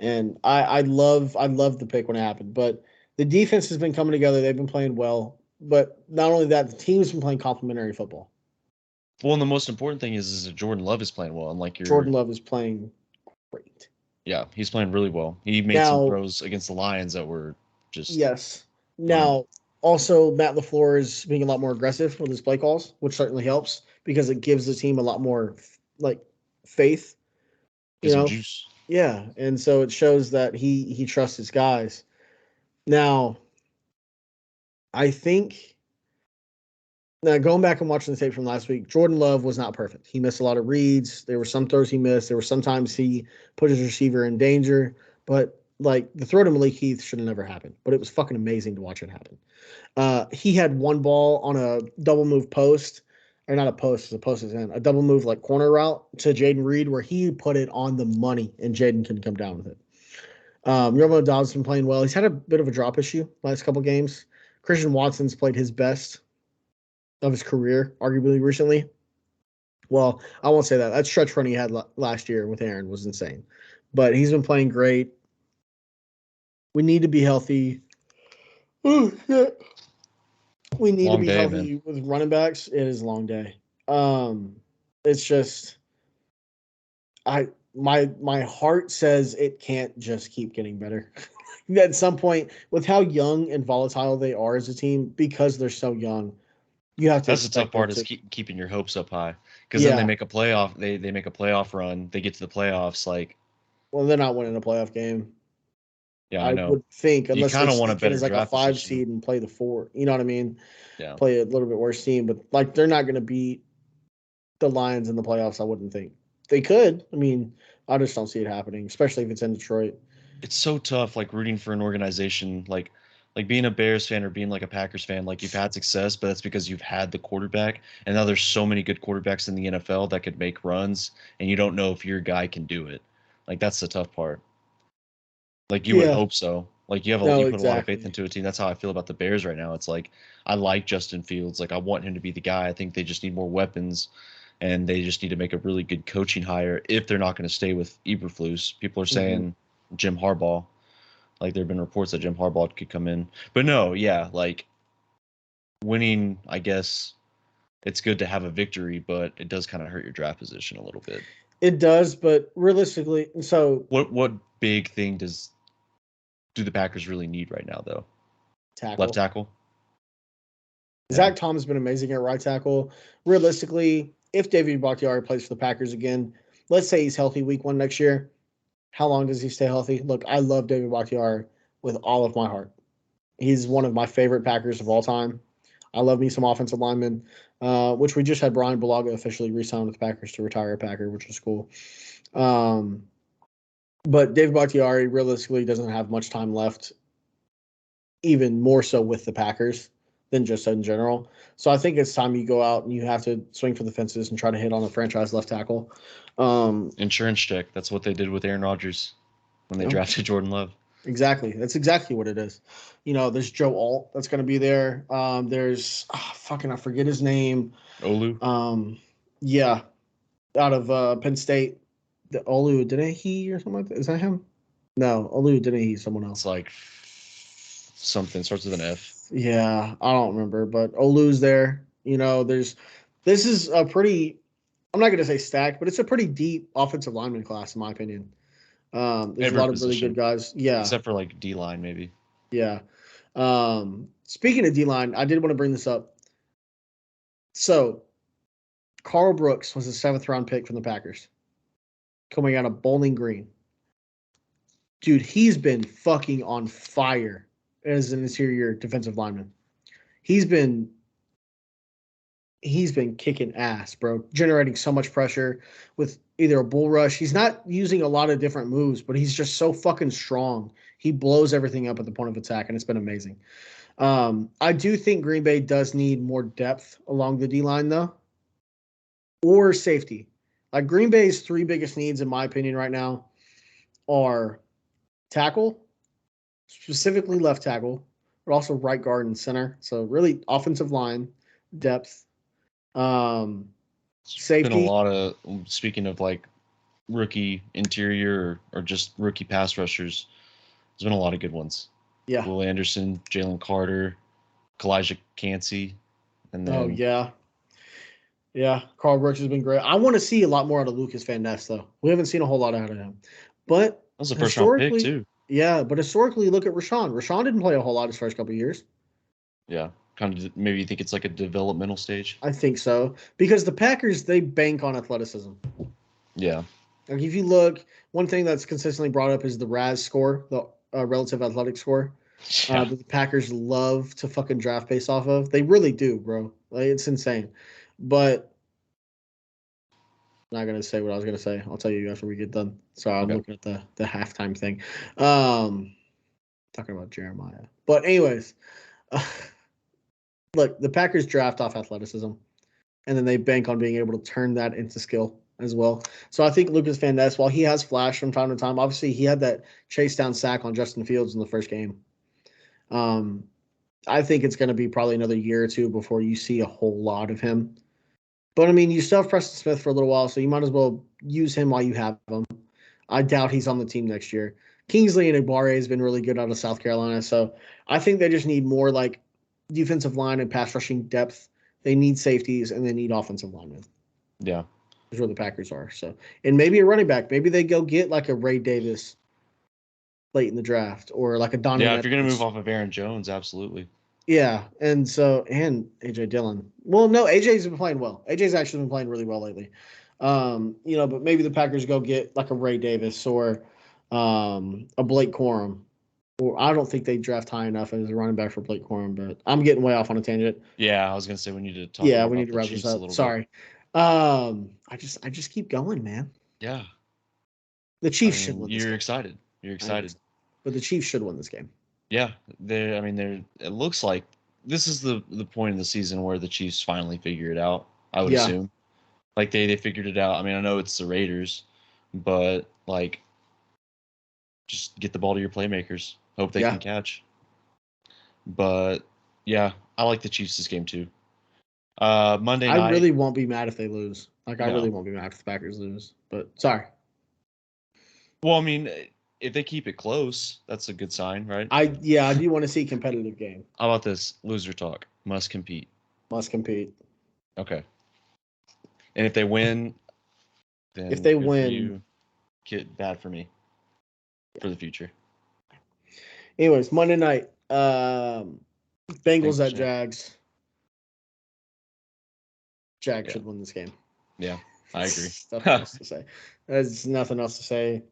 And I love the pick when it happened. But the defense has been coming together. They've been playing well. But not only that, the team's been playing complimentary football. Well, and the most important thing is that Jordan Love is playing well. Unlike Jordan Love is playing great. Yeah, he's playing really well. He made some throws against the Lions that were just... Yes. Now, Also, Matt LaFleur is being a lot more aggressive with his play calls, which certainly helps because it gives the team a lot more like faith. You Get some know, juice. yeah, and so it shows that he trusts his guys. Now, I think now going back and watching the tape from last week, Jordan Love was not perfect. He missed a lot of reads. There were some throws he missed. There were sometimes he put his receiver in danger. But like the throw to Malik Heath should have never happened. But it was fucking amazing to watch it happen. He had one ball on a double move post, or not a post, it's a post is in a double move like corner route to Jaden Reed where he put it on the money and Jaden couldn't come down with it. Romo Dobbs been playing well. He's had a bit of a drop issue last couple games. Christian Watson's played his best of his career, arguably recently. Well, I won't say that. That stretch run he had last year with Aaron was insane, but he's been playing great. We need to be healthy. Oh shit. We need to Long be day, healthy man. with running backs. It is a long day. It's just my heart says it can't just keep getting better. At some point, with how young and volatile they are as a team, because they're so young, you have to That's the tough expect them part is to. keeping your hopes up high. Because then they Yeah, make a playoff. They make a playoff run. They get to the playoffs. Like, well, they're not winning a playoff game. yeah, I I know. would think, You unless they kind of want a sneak in better as like a draft 5 position. seed and play the 4. You know what I mean? Yeah. Play a little bit worse team, but like they're not going to beat the Lions in the playoffs. I wouldn't think they could. I mean, I just don't see it happening, especially if it's in Detroit. It's so tough, like rooting for an organization, like being a Bears fan or being like a Packers fan. Like you've had success, but that's because you've had the quarterback. And now there's so many good quarterbacks in the NFL that could make runs, and you don't know if your guy can do it. Like that's the tough part. Like you would Yeah, hope so. Like no, you put a lot of faith exactly. into a team. That's how I feel about the Bears right now. It's like I like Justin Fields. Like I want him to be the guy. I think they just need more weapons, and they just need to make a really good coaching hire if they're not going to stay with Eberflus. People are Hmm. saying Jim Harbaugh. Like there have been reports that Jim Harbaugh could come in, but no, yeah, like winning. I guess it's good to have a victory, but it does kind of hurt your draft position a little bit. It does, but realistically, so What big thing do the Packers really need right now, though? Left tackle. tackle. Yeah. Zach Tom has been amazing at right tackle. Realistically, if David Bakhtiari plays for the Packers again, let's say he's healthy week 1 next year, how long does he stay healthy? Look, I love David Bakhtiari with all of my heart. He's one of my favorite Packers of all time. I love me some offensive linemen, which we just had Brian Bulaga officially re-signed with the Packers to retire a Packer, which was cool. Um, but David Bakhtiari realistically doesn't have much time left, even more so with the Packers than just in general. So I think it's time you go out and you have to swing for the fences and try to hit on a franchise left tackle. Insurance check. That's what they did with Aaron Rodgers when they You know, drafted Jordan Love. exactly. That's exactly what it is. You know, there's Joe Alt that's going to be there. There's fucking I forget his name. Olu. Yeah, out of Penn State, the Olu Denehi or something like that. Is that him? No, Olu Denehi, someone It's else. like something starts with an F. Yeah, I don't remember, but Olu's there. You know, this is a pretty. I'm not going to say stacked, but it's a pretty deep offensive lineman class, in my opinion. There's a Every lot of really good position guys. Yeah, except for like D line, maybe. yeah. Speaking of D line, I did want to bring this up. So, Carl Brooks was a 7th round pick from the Packers, coming out of Bowling Green. Dude, he's been fucking on fire as an interior defensive lineman. He's been he's been kicking ass, bro. Generating so much pressure with either a bull rush. He's not using a lot of different moves, but he's just so fucking strong. He blows everything up at the point of attack, and it's been amazing. I do think Green Bay does need more depth along the D line, though, or safety. Like Green Bay's 3 biggest needs, in my opinion, right now are tackle, specifically left tackle, but also right guard and center. So really offensive line depth. Um, It's been a Safety. lot of speaking of like rookie interior or just rookie pass rushers. There's been a lot of good ones. Yeah. Will Anderson, Jalen Carter, Kalijah Cansey, and Oh then yeah. Yeah. Carl Brooks has been great. I want to see a lot more out of Lucas Van Ness though. We haven't seen a whole lot out of him. But that was a first round pick historically, too. yeah, but historically look at Rashawn. Rashawn didn't play a whole lot his first couple of years. Yeah. Kind of maybe you think it's like a developmental stage? I think so. Because the Packers, they bank on athleticism. Yeah. Like if you look, one thing that's consistently brought up is the RAS score, the relative athletic score. Yeah. That the Packers love to fucking draft based off of. They really do, bro. Like it's insane. But I'm not gonna say what I was gonna say. I'll tell you after we get done. Sorry, I'm Okay. looking at the halftime thing. Talking about Jeremiah. But anyways, look, the Packers draft off athleticism, and then they bank on being able to turn that into skill as well. So I think Lucas Van Ness, while he has flashed from time to time, obviously he had that chase down sack on Justin Fields in the first game. I think it's going to be probably another year or two before you see a whole lot of him. But I mean, you still have Preston Smith for a little while, so you might as well use him while you have him. I doubt he's on the team next year. Kingsley and Igbare has been really good out of South Carolina, so I think they just need more like defensive line and pass rushing depth. They need safeties and they need offensive linemen. Yeah. Is where the Packers are. So, and maybe a running back. Maybe they go get like a Ray Davis late in the draft or like a Yeah, Donovan if you're gonna move Edwards. off of Aaron Jones, absolutely. Yeah, and AJ Dillon. Well, no, AJ's been playing well. AJ's actually been playing really well lately. But maybe the Packers go get like a Ray Davis or a Blake Corum. Or I don't think they draft high enough as a running back for Blake Corum, but I'm getting way off on a tangent. Yeah, I was gonna say we need to talk Yeah, more we need about to the wrap this Chiefs a up. little bit. Sorry. I just keep going, man. Yeah. The I Chiefs should mean, win this you're game. excited. You're excited. But the Chiefs should win this game. Yeah. It looks like this is the point of the season where the Chiefs finally figure it out, I would Yeah. assume. Like they figured it out. I mean, I know it's the Raiders, but like just get the ball to your playmakers. Hope they Yeah. can catch. But yeah, I like the Chiefs this game too. Monday I night. really won't be mad if they lose. Like I really No. won't be mad if the Packers lose. But sorry. Well, I mean, if they keep it close, that's a good sign, right? I do want to see a competitive game. How about this? Loser talk. Must compete. Must compete. Okay. And if they win, then If they good for win. you. Bad for me for the future. Anyways, Monday night. Bengals at Jack. Jags. Jags Yeah. should win this game. Yeah, I agree. Nothing else to say. There's nothing else to say.